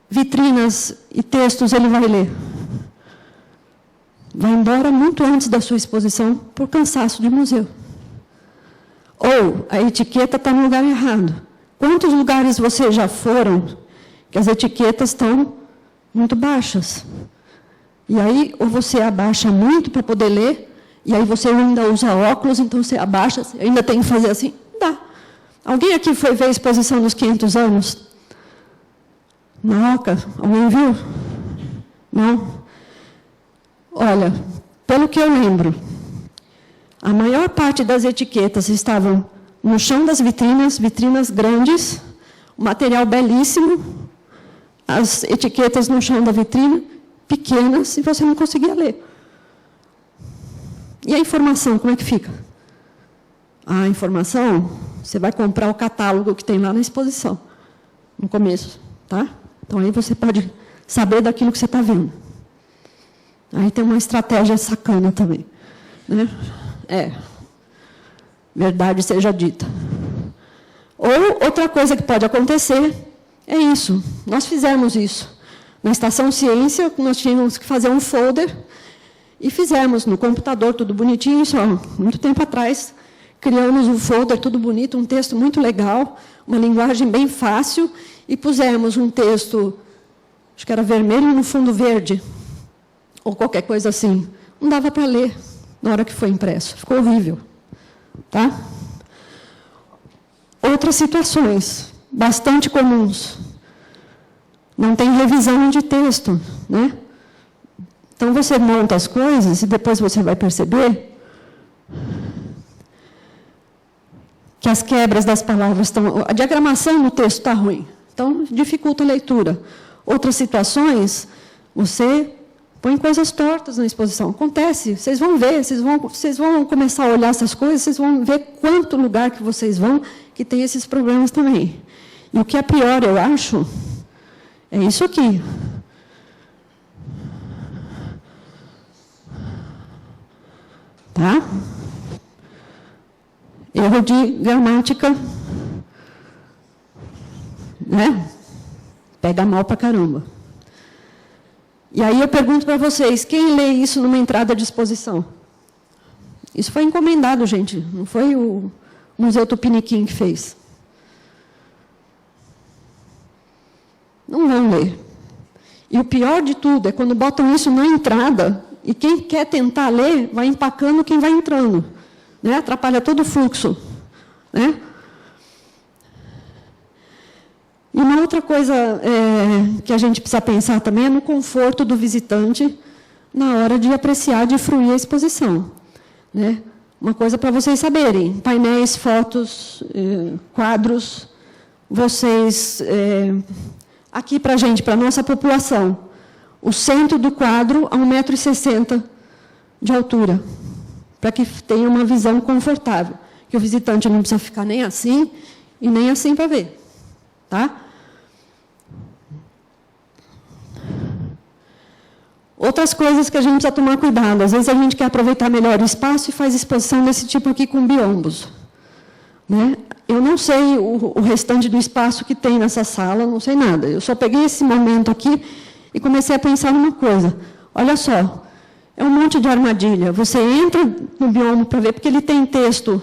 vitrinas e textos ele vai ler? Vai embora muito antes da sua exposição por cansaço de museu. Ou a etiqueta está no lugar errado. Quantos lugares vocês já foram que as etiquetas estão muito baixas? E aí, ou você abaixa muito para poder ler, e aí você ainda usa óculos, então você abaixa, você ainda tem que fazer assim. Dá. Alguém aqui foi ver a exposição dos 500 anos? Na Oca? Alguém viu? Não? Olha, pelo que eu lembro, a maior parte das etiquetas estavam no chão das vitrinas grandes, o material belíssimo, as etiquetas no chão da vitrina, pequenas, e você não conseguia ler. E a informação, como é que fica? A informação, você vai comprar o catálogo que tem lá na exposição, no começo. Tá? Então, aí você pode saber daquilo que você está vendo. Aí tem uma estratégia sacana também. Né? Verdade seja dita. Ou outra coisa que pode acontecer é isso. Nós fizemos isso. Na Estação Ciência, nós tínhamos que fazer um folder e fizemos no computador, tudo bonitinho. Só muito tempo atrás, criamos um folder, tudo bonito, um texto muito legal, uma linguagem bem fácil, e pusemos um texto, acho que era vermelho no fundo verde, ou qualquer coisa assim. Não dava para ler na hora que foi impresso. Ficou horrível. Tá? Outras situações, bastante comuns. Não tem revisão de texto. Né? Então, você monta as coisas e depois você vai perceber que as quebras das palavras estão... A diagramação no texto está ruim. Então, dificulta a leitura. Outras situações, você põe coisas tortas na exposição. Acontece, vocês vão ver, vocês vão começar a olhar essas coisas, vocês vão ver quanto lugar que vocês vão que tem esses problemas também. E o que é pior, eu acho, é isso aqui. Tá? Erro de gramática, né? Pega mal pra caramba. E aí eu pergunto para vocês, quem lê isso numa entrada de exposição? Isso foi encomendado, gente. Não foi o Museu Tupiniquim que fez. Não vão ler. E o pior de tudo é quando botam isso na entrada e quem quer tentar ler vai empacando quem vai entrando. Né? Atrapalha todo o fluxo. Né? E uma outra coisa que a gente precisa pensar também é no conforto do visitante na hora de apreciar, de fruir a exposição. Né? Uma coisa para vocês saberem, painéis, fotos, quadros, vocês... aqui para a gente, para a nossa população, o centro do quadro a 1,60 m de altura, para que tenha uma visão confortável, que o visitante não precisa ficar nem assim e nem assim para ver. Tá? Outras coisas que a gente precisa tomar cuidado. Às vezes a gente quer aproveitar melhor o espaço e faz exposição desse tipo aqui com biombos. Né? Eu não sei o restante do espaço que tem nessa sala, não sei nada. Eu só peguei esse momento aqui e comecei a pensar numa coisa. Olha só, é um monte de armadilha. Você entra no biombo para ver, porque ele tem texto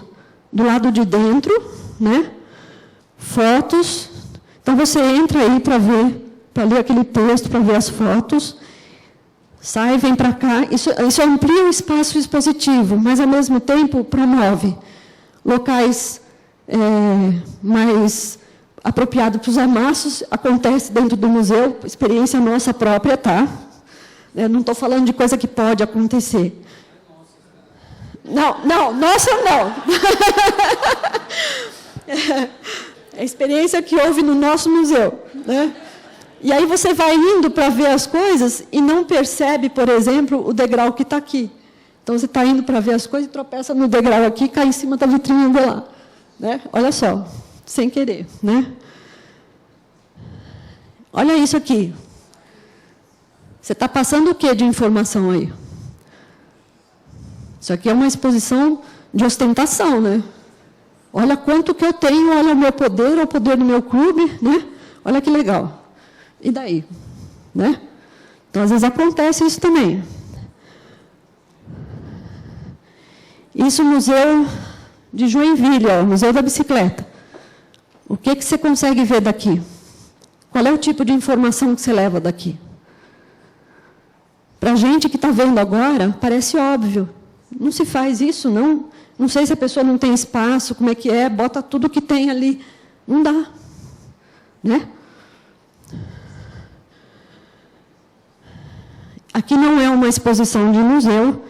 do lado de dentro, né? Fotos. Então, você entra aí para ver, para ler aquele texto, para ver as fotos. Sai, vem para cá. Isso amplia o espaço expositivo, mas, ao mesmo tempo, promove locais mais apropriados para os amassos. Acontece dentro do museu, experiência nossa própria, tá? Não estou falando de coisa que pode acontecer. Não, nossa não. É a experiência que houve no nosso museu, né? E aí você vai indo para ver as coisas e não percebe, por exemplo, o degrau que está aqui. Então, você está indo para ver as coisas e tropeça no degrau aqui e cai em cima da vitrine de lá. Né? Olha só, sem querer. Né? Olha isso aqui. Você está passando o que de informação aí? Isso aqui é uma exposição de ostentação, né? Olha quanto que eu tenho, olha o meu poder, o poder do meu clube, né? Olha que legal. E daí? Né? Então, às vezes, acontece isso também. Isso no Museu de Joinville, ó, Museu da Bicicleta. O que você consegue ver daqui? Qual é o tipo de informação que você leva daqui? Para a gente que está vendo agora, parece óbvio. Não se faz isso, não. Não sei se a pessoa não tem espaço, como é que é, bota tudo que tem ali. Não dá. Né? Aqui não é uma exposição de museu,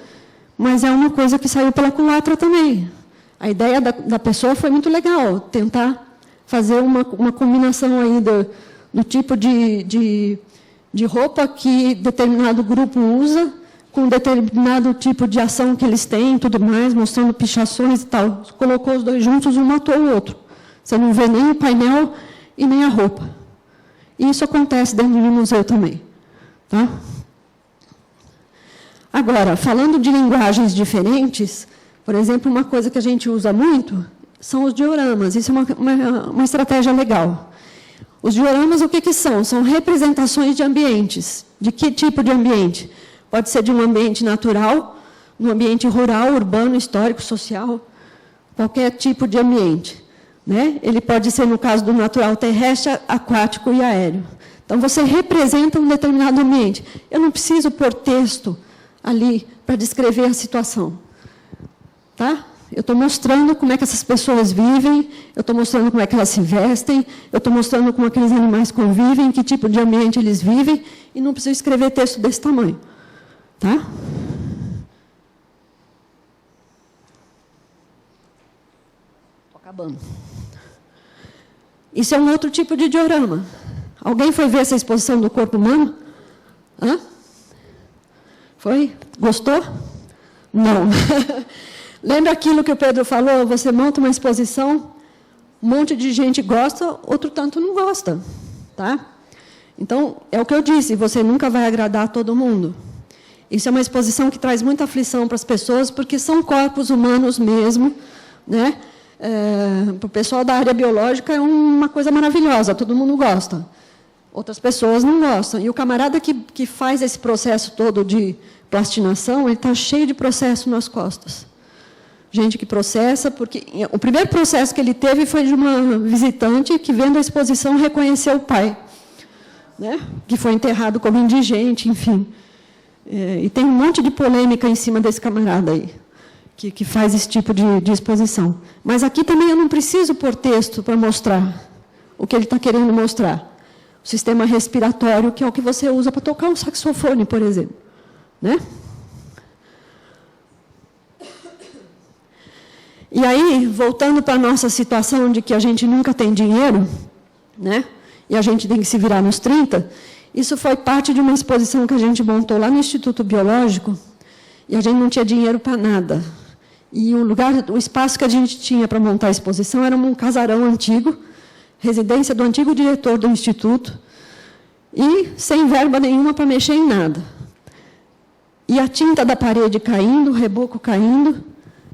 mas é uma coisa que saiu pela culatra também. A ideia da pessoa foi muito legal, tentar fazer uma combinação aí do tipo de roupa que determinado grupo usa, com determinado tipo de ação que eles têm e tudo mais, mostrando pichações e tal. Colocou os dois juntos, um matou o outro. Você não vê nem o painel e nem a roupa. E isso acontece dentro do museu também. Tá? Agora, falando de linguagens diferentes, por exemplo, uma coisa que a gente usa muito são os dioramas. Isso é uma estratégia legal. Os dioramas, o que são? São representações de ambientes. De que tipo de ambiente? Pode ser de um ambiente natural, um ambiente rural, urbano, histórico, social, qualquer tipo de ambiente. Né? Ele pode ser, no caso do natural, terrestre, aquático e aéreo. Então, você representa um determinado ambiente. Eu não preciso pôr texto ali para descrever a situação. Tá? Eu estou mostrando como é que essas pessoas vivem, eu estou mostrando como é que elas se vestem, eu estou mostrando como aqueles animais convivem, que tipo de ambiente eles vivem, e não preciso escrever texto desse tamanho. Tá? Estou acabando. Isso é um outro tipo de diorama. Alguém foi ver essa exposição do corpo humano? Hã? Foi? Gostou? Não. Lembra aquilo que o Pedro falou? Você monta uma exposição, um monte de gente gosta, outro tanto não gosta. Tá? Então, é o que eu disse, você nunca vai agradar todo mundo. Isso é uma exposição que traz muita aflição para as pessoas, porque são corpos humanos mesmo. Né? Para o pessoal da área biológica é uma coisa maravilhosa, todo mundo gosta. Outras pessoas não gostam. E o camarada que faz esse processo todo de plastinação, ele está cheio de processo nas costas. gente que processa, porque o primeiro processo que ele teve foi de uma visitante que, vendo a exposição, reconheceu o pai, né? Que foi enterrado como indigente, enfim. E tem um monte de polêmica em cima desse camarada aí, que faz esse tipo de exposição. Mas aqui também eu não preciso pôr texto para mostrar o que ele está querendo mostrar. O sistema respiratório, que é o que você usa para tocar um saxofone, por exemplo, né? E aí, voltando para a nossa situação de que a gente nunca tem dinheiro, né? E a gente tem que se virar nos 30, isso foi parte de uma exposição que a gente montou lá no Instituto Biológico, e a gente não tinha dinheiro para nada. E o espaço que a gente tinha para montar a exposição era um casarão antigo, residência do antigo diretor do Instituto, e sem verba nenhuma para mexer em nada. E a tinta da parede caindo, o reboco caindo.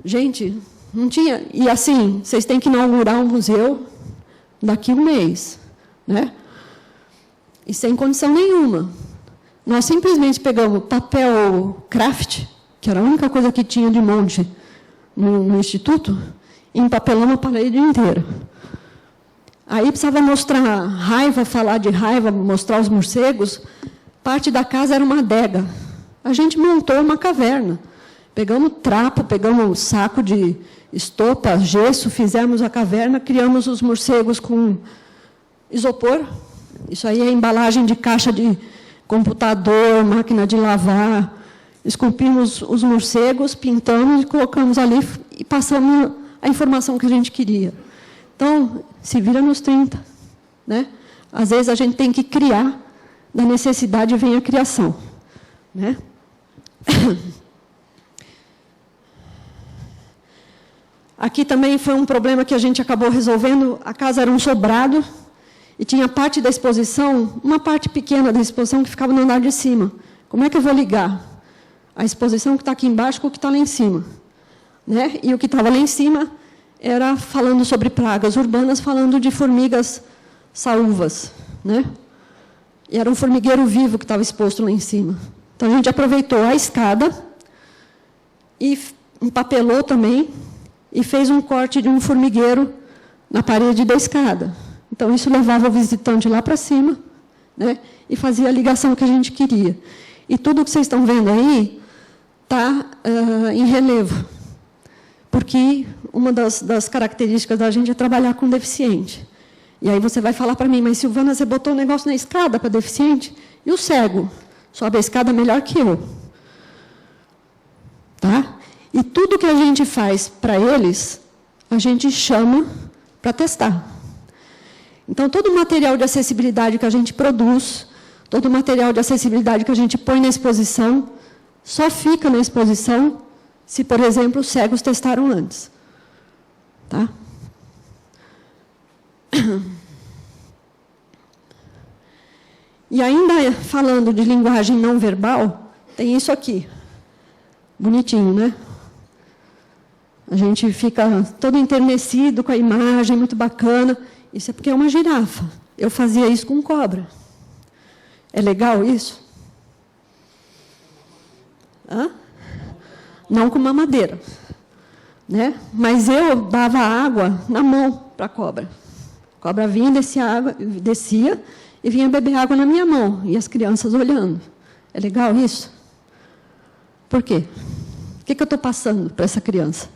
Gente, não tinha... E assim, vocês têm que inaugurar um museu daqui a um mês, né? E sem condição nenhuma. Nós simplesmente pegamos papel craft, que era a única coisa que tinha de monte no Instituto, e empapelamos a parede inteira. Aí precisava mostrar raiva, falar de raiva, mostrar os morcegos. Parte da casa era uma adega. A gente montou uma caverna. Pegamos trapo, pegamos um saco de estopa, gesso, fizemos a caverna, criamos os morcegos com isopor. Isso aí é embalagem de caixa de computador, máquina de lavar. Esculpimos os morcegos, pintamos e colocamos ali e passamos a informação que a gente queria. Então, se vira nos 30. Né? Às vezes a gente tem que criar, da necessidade vem a criação. Né? Aqui também foi um problema que a gente acabou resolvendo. A casa era um sobrado e tinha parte da exposição, uma parte pequena da exposição que ficava no andar de cima. Como é que eu vou ligar a exposição que está aqui embaixo com o que está lá em cima? Né? E o que estava lá em cima era falando sobre pragas urbanas, falando de formigas saúvas. Né? E era um formigueiro vivo que estava exposto lá em cima. Então, a gente aproveitou a escada e empapelou também e fez um corte de um formigueiro na parede da escada. Então, isso levava o visitante lá para cima, né, e fazia a ligação que a gente queria. E tudo que vocês estão vendo aí está em relevo, porque uma das características da gente é trabalhar com deficiente. E aí você vai falar para mim, mas Silvana, você botou um negócio na escada para deficiente? E o cego? Sobe a escada melhor que eu. Tá? E tudo que a gente faz para eles, a gente chama para testar. Então, todo o material de acessibilidade que a gente produz, todo o material de acessibilidade que a gente põe na exposição, só fica na exposição se, por exemplo, os cegos testaram antes. Tá? E ainda falando de linguagem não verbal, tem isso aqui. Bonitinho, né? A gente fica todo enternecido com a imagem, muito bacana. Isso é porque é uma girafa. Eu fazia isso com cobra. É legal isso? Hã? Não com mamadeira. Né? Mas eu dava água na mão para a cobra. A cobra vinha, descia e vinha beber água na minha mão. E as crianças olhando. É legal isso? Por quê? O que eu estou passando para essa criança?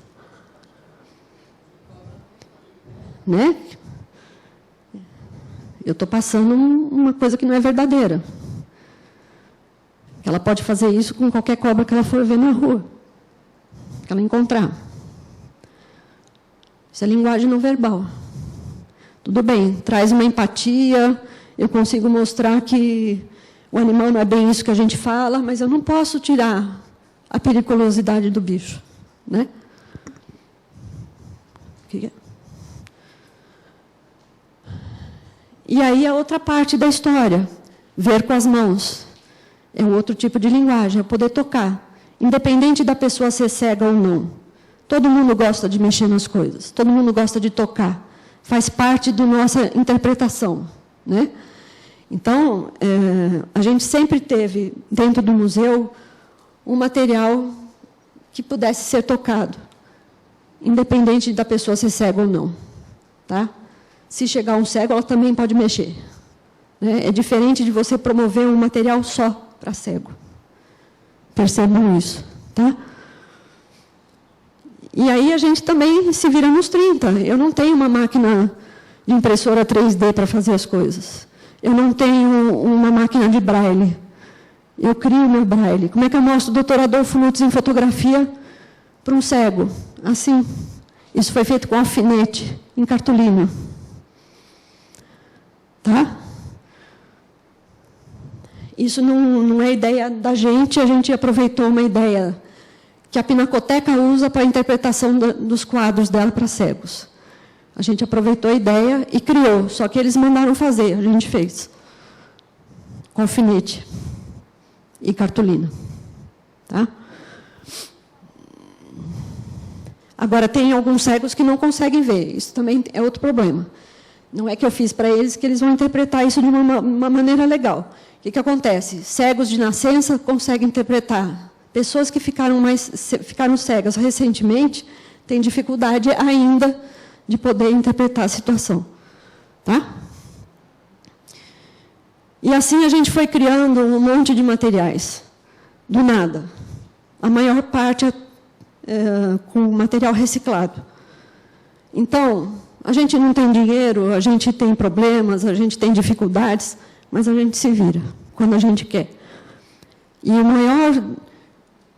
Né? Eu estou passando uma coisa que não é verdadeira. Ela pode fazer isso com qualquer cobra que ela for ver na rua, que ela encontrar. Isso é linguagem não verbal. Tudo bem, traz uma empatia, eu consigo mostrar que o animal não é bem isso que a gente fala, mas eu não posso tirar a periculosidade do bicho. Né? O que é? E aí a outra parte da história, ver com as mãos. É um outro tipo de linguagem, é poder tocar. Independente da pessoa ser cega ou não. Todo mundo gosta de mexer nas coisas, todo mundo gosta de tocar. Faz parte da nossa interpretação. Né? Então, a gente sempre teve, dentro do museu, um material que pudesse ser tocado. independente da pessoa ser cega ou não. Tá? Se chegar um cego, ela também pode mexer. Né? É diferente de você promover um material só para cego. Percebam isso. Tá? E aí a gente também se vira nos 30. Eu não tenho uma máquina de impressora 3D para fazer as coisas. Eu não tenho uma máquina de braille. Eu crio meu braille. Como é que eu mostro o Dr. Adolfo Lutz em fotografia para um cego? Assim. Isso foi feito com alfinete, em cartolina. Tá? Isso não é ideia da gente, a gente aproveitou uma ideia que a Pinacoteca usa para a interpretação dos quadros dela para cegos. A gente aproveitou a ideia e criou, só que eles mandaram fazer, a gente fez. Com alfinete e cartolina. Tá? Agora, tem alguns cegos que não conseguem ver, isso também é outro problema. Não é que eu fiz para eles que eles vão interpretar isso de uma maneira legal. O que acontece? Cegos de nascença conseguem interpretar. Pessoas que ficaram cegas recentemente têm dificuldade ainda de poder interpretar a situação. Tá? E assim a gente foi criando um monte de materiais. Do nada. A maior parte com material reciclado. Então, a gente não tem dinheiro, a gente tem problemas, a gente tem dificuldades, mas a gente se vira quando a gente quer. E o maior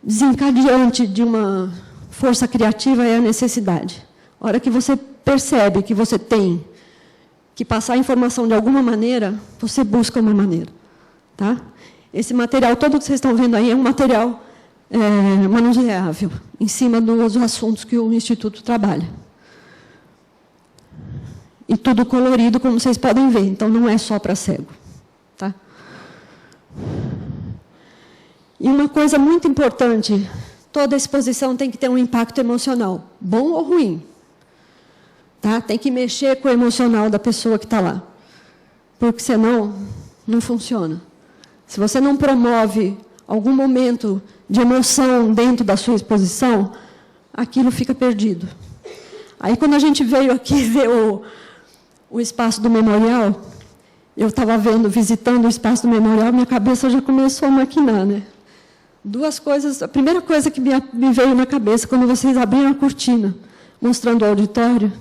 desencadeante de uma força criativa é a necessidade. A hora que você percebe que você tem que passar a informação de alguma maneira, você busca uma maneira. Tá? Esse material todo que vocês estão vendo aí é um material manuseável, em cima dos assuntos que o Instituto trabalha. E tudo colorido, como vocês podem ver. Então, não é só para cego. Tá? E uma coisa muito importante, toda exposição tem que ter um impacto emocional, bom ou ruim. Tá? Tem que mexer com o emocional da pessoa que está lá. Porque, senão, não funciona. Se você não promove algum momento de emoção dentro da sua exposição, aquilo fica perdido. Aí, quando a gente veio aqui ver o espaço do memorial, eu estava visitando o espaço do memorial, minha cabeça já começou a maquinar, né? Duas coisas. A primeira coisa que me veio na cabeça, quando vocês abriram a cortina, mostrando o auditório,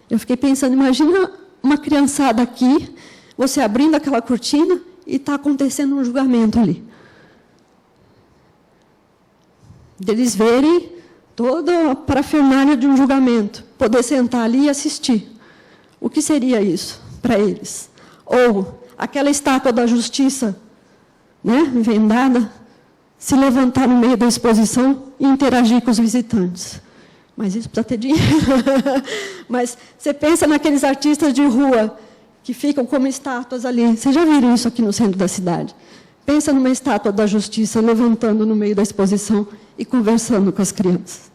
eu fiquei pensando, imagina uma criançada aqui, você abrindo aquela cortina e está acontecendo um julgamento ali. Deles verem toda a parafernália de um julgamento, poder sentar ali e assistir. O que seria isso para eles? Ou aquela estátua da justiça, né, vendada, se levantar no meio da exposição e interagir com os visitantes. Mas isso precisa ter dinheiro. Mas você pensa naqueles artistas de rua que ficam como estátuas ali. Vocês já viram isso aqui no centro da cidade? Pensa numa estátua da justiça levantando no meio da exposição e conversando com as crianças.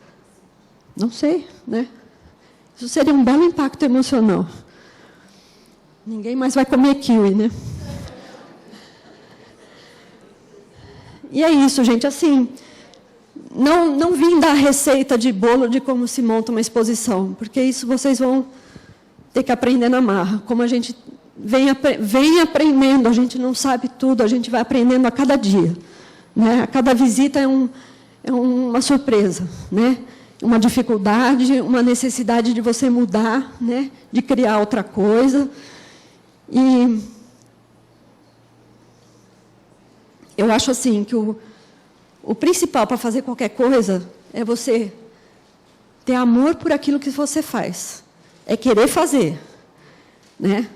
Não sei, né? Isso seria um belo impacto emocional. Ninguém mais vai comer kiwi, né? E é isso, gente. Assim, não vim dar receita de bolo de como se monta uma exposição, porque isso vocês vão ter que aprender na marra. Como a gente vem aprendendo, a gente não sabe tudo, a gente vai aprendendo a cada dia. Né? A cada visita é uma surpresa, né? Uma dificuldade, uma necessidade de você mudar, né? De criar outra coisa. E eu acho assim que o principal para fazer qualquer coisa é você ter amor por aquilo que você faz. É querer fazer. Né?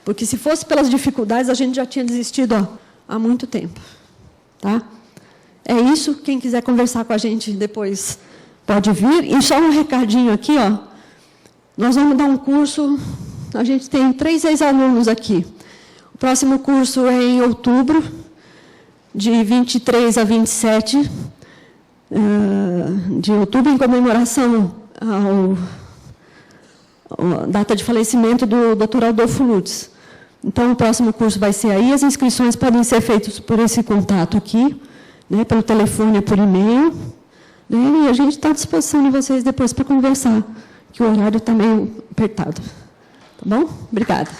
Porque se fosse pelas dificuldades, a gente já tinha desistido há muito tempo. Tá? É isso. Quem quiser conversar com a gente depois pode vir. E só um recadinho aqui. Nós vamos dar um curso. A gente tem 3 ex-alunos aqui. O próximo curso é em outubro, de 23 a 27 de outubro, em comemoração à data de falecimento do Dr. Adolfo Lutz. Então, o próximo curso vai ser aí. As inscrições podem ser feitas por esse contato aqui, né, pelo telefone ou por e-mail. né? E a gente está à disposição de vocês depois para conversar, que o horário está meio apertado. Tá bom? Obrigada.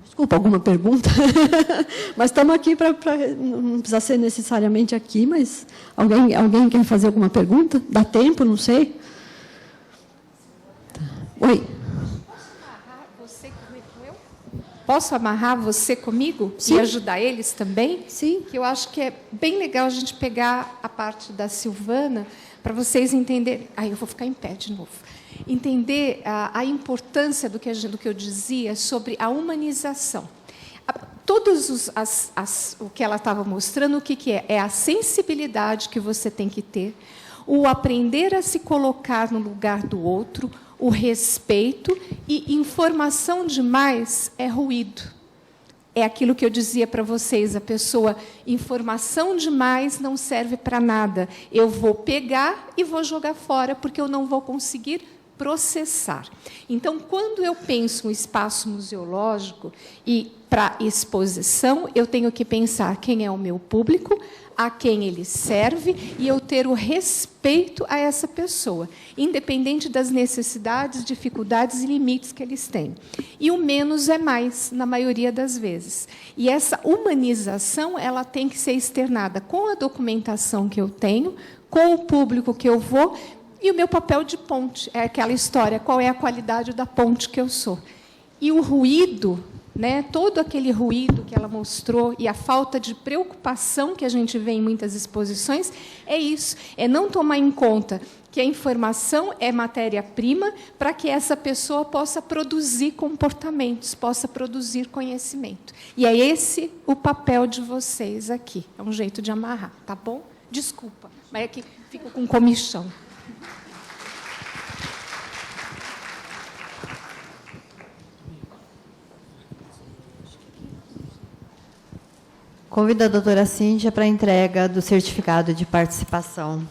Desculpa, alguma pergunta? Mas estamos aqui para... Não precisa ser necessariamente aqui, mas alguém quer fazer alguma pergunta? Dá tempo? Não sei. Oi. Posso amarrar você comigo? Sim. E ajudar eles também? Sim. Que eu acho que é bem legal a gente pegar a parte da Silvana para vocês entenderem. Aí eu vou ficar em pé de novo. Entender a importância do que eu dizia sobre a humanização. Todos o que ela estava mostrando, o que é? É a sensibilidade que você tem que ter, o aprender a se colocar no lugar do outro, o respeito, e informação demais é ruído. É aquilo que eu dizia para vocês, a pessoa, informação demais não serve para nada. Eu vou pegar e vou jogar fora, porque eu não vou conseguir processar. Então, quando eu penso um espaço museológico e para exposição, eu tenho que pensar quem é o meu público, a quem ele serve, e eu ter o respeito a essa pessoa, independente das necessidades, dificuldades e limites que eles têm. E o menos é mais, na maioria das vezes. E essa humanização, ela tem que ser externada com a documentação que eu tenho, com o público que eu vou, e o meu papel de ponte. É aquela história, qual é a qualidade da ponte que eu sou. E o ruído, né, todo aquele ruído que ela mostrou e a falta de preocupação que a gente vê em muitas exposições, é isso, é não tomar em conta que a informação é matéria-prima para que essa pessoa possa produzir comportamentos, possa produzir conhecimento. E é esse o papel de vocês aqui. É um jeito de amarrar, tá bom? Desculpa, mas é que fico com comichão. Convido a doutora Cíntia para a entrega do certificado de participação.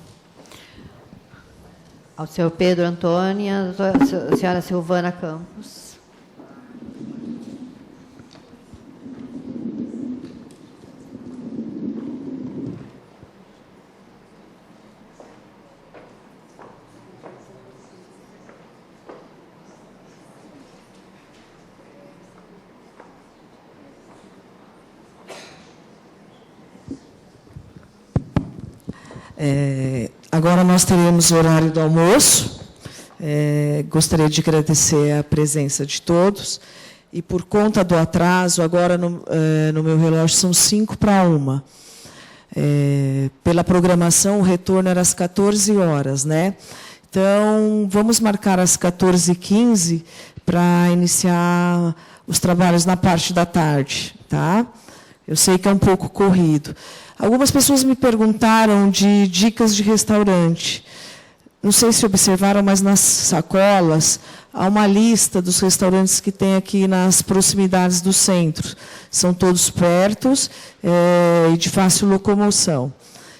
Ao senhor Pedro Antônio e à senhora Silvana Campos. Agora nós teremos o horário do almoço. Gostaria de agradecer a presença de todos. E, por conta do atraso, agora no meu relógio são 5:45. Pela programação, o retorno era às 14 horas, né? Então, vamos marcar às 14h15 para iniciar os trabalhos na parte da tarde, tá? Eu sei que é um pouco corrido. Algumas pessoas me perguntaram de dicas de restaurante. Não sei se observaram, mas nas sacolas há uma lista dos restaurantes que tem aqui nas proximidades do centro. São todos perto e de fácil locomoção.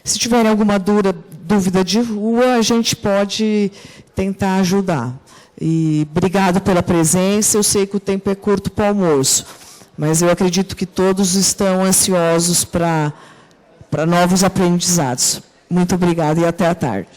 Se tiverem alguma dúvida de rua, a gente pode tentar ajudar. E obrigado pela presença. Eu sei que o tempo é curto para o almoço, mas eu acredito que todos estão ansiosos para novos aprendizados. Muito obrigada e até à tarde.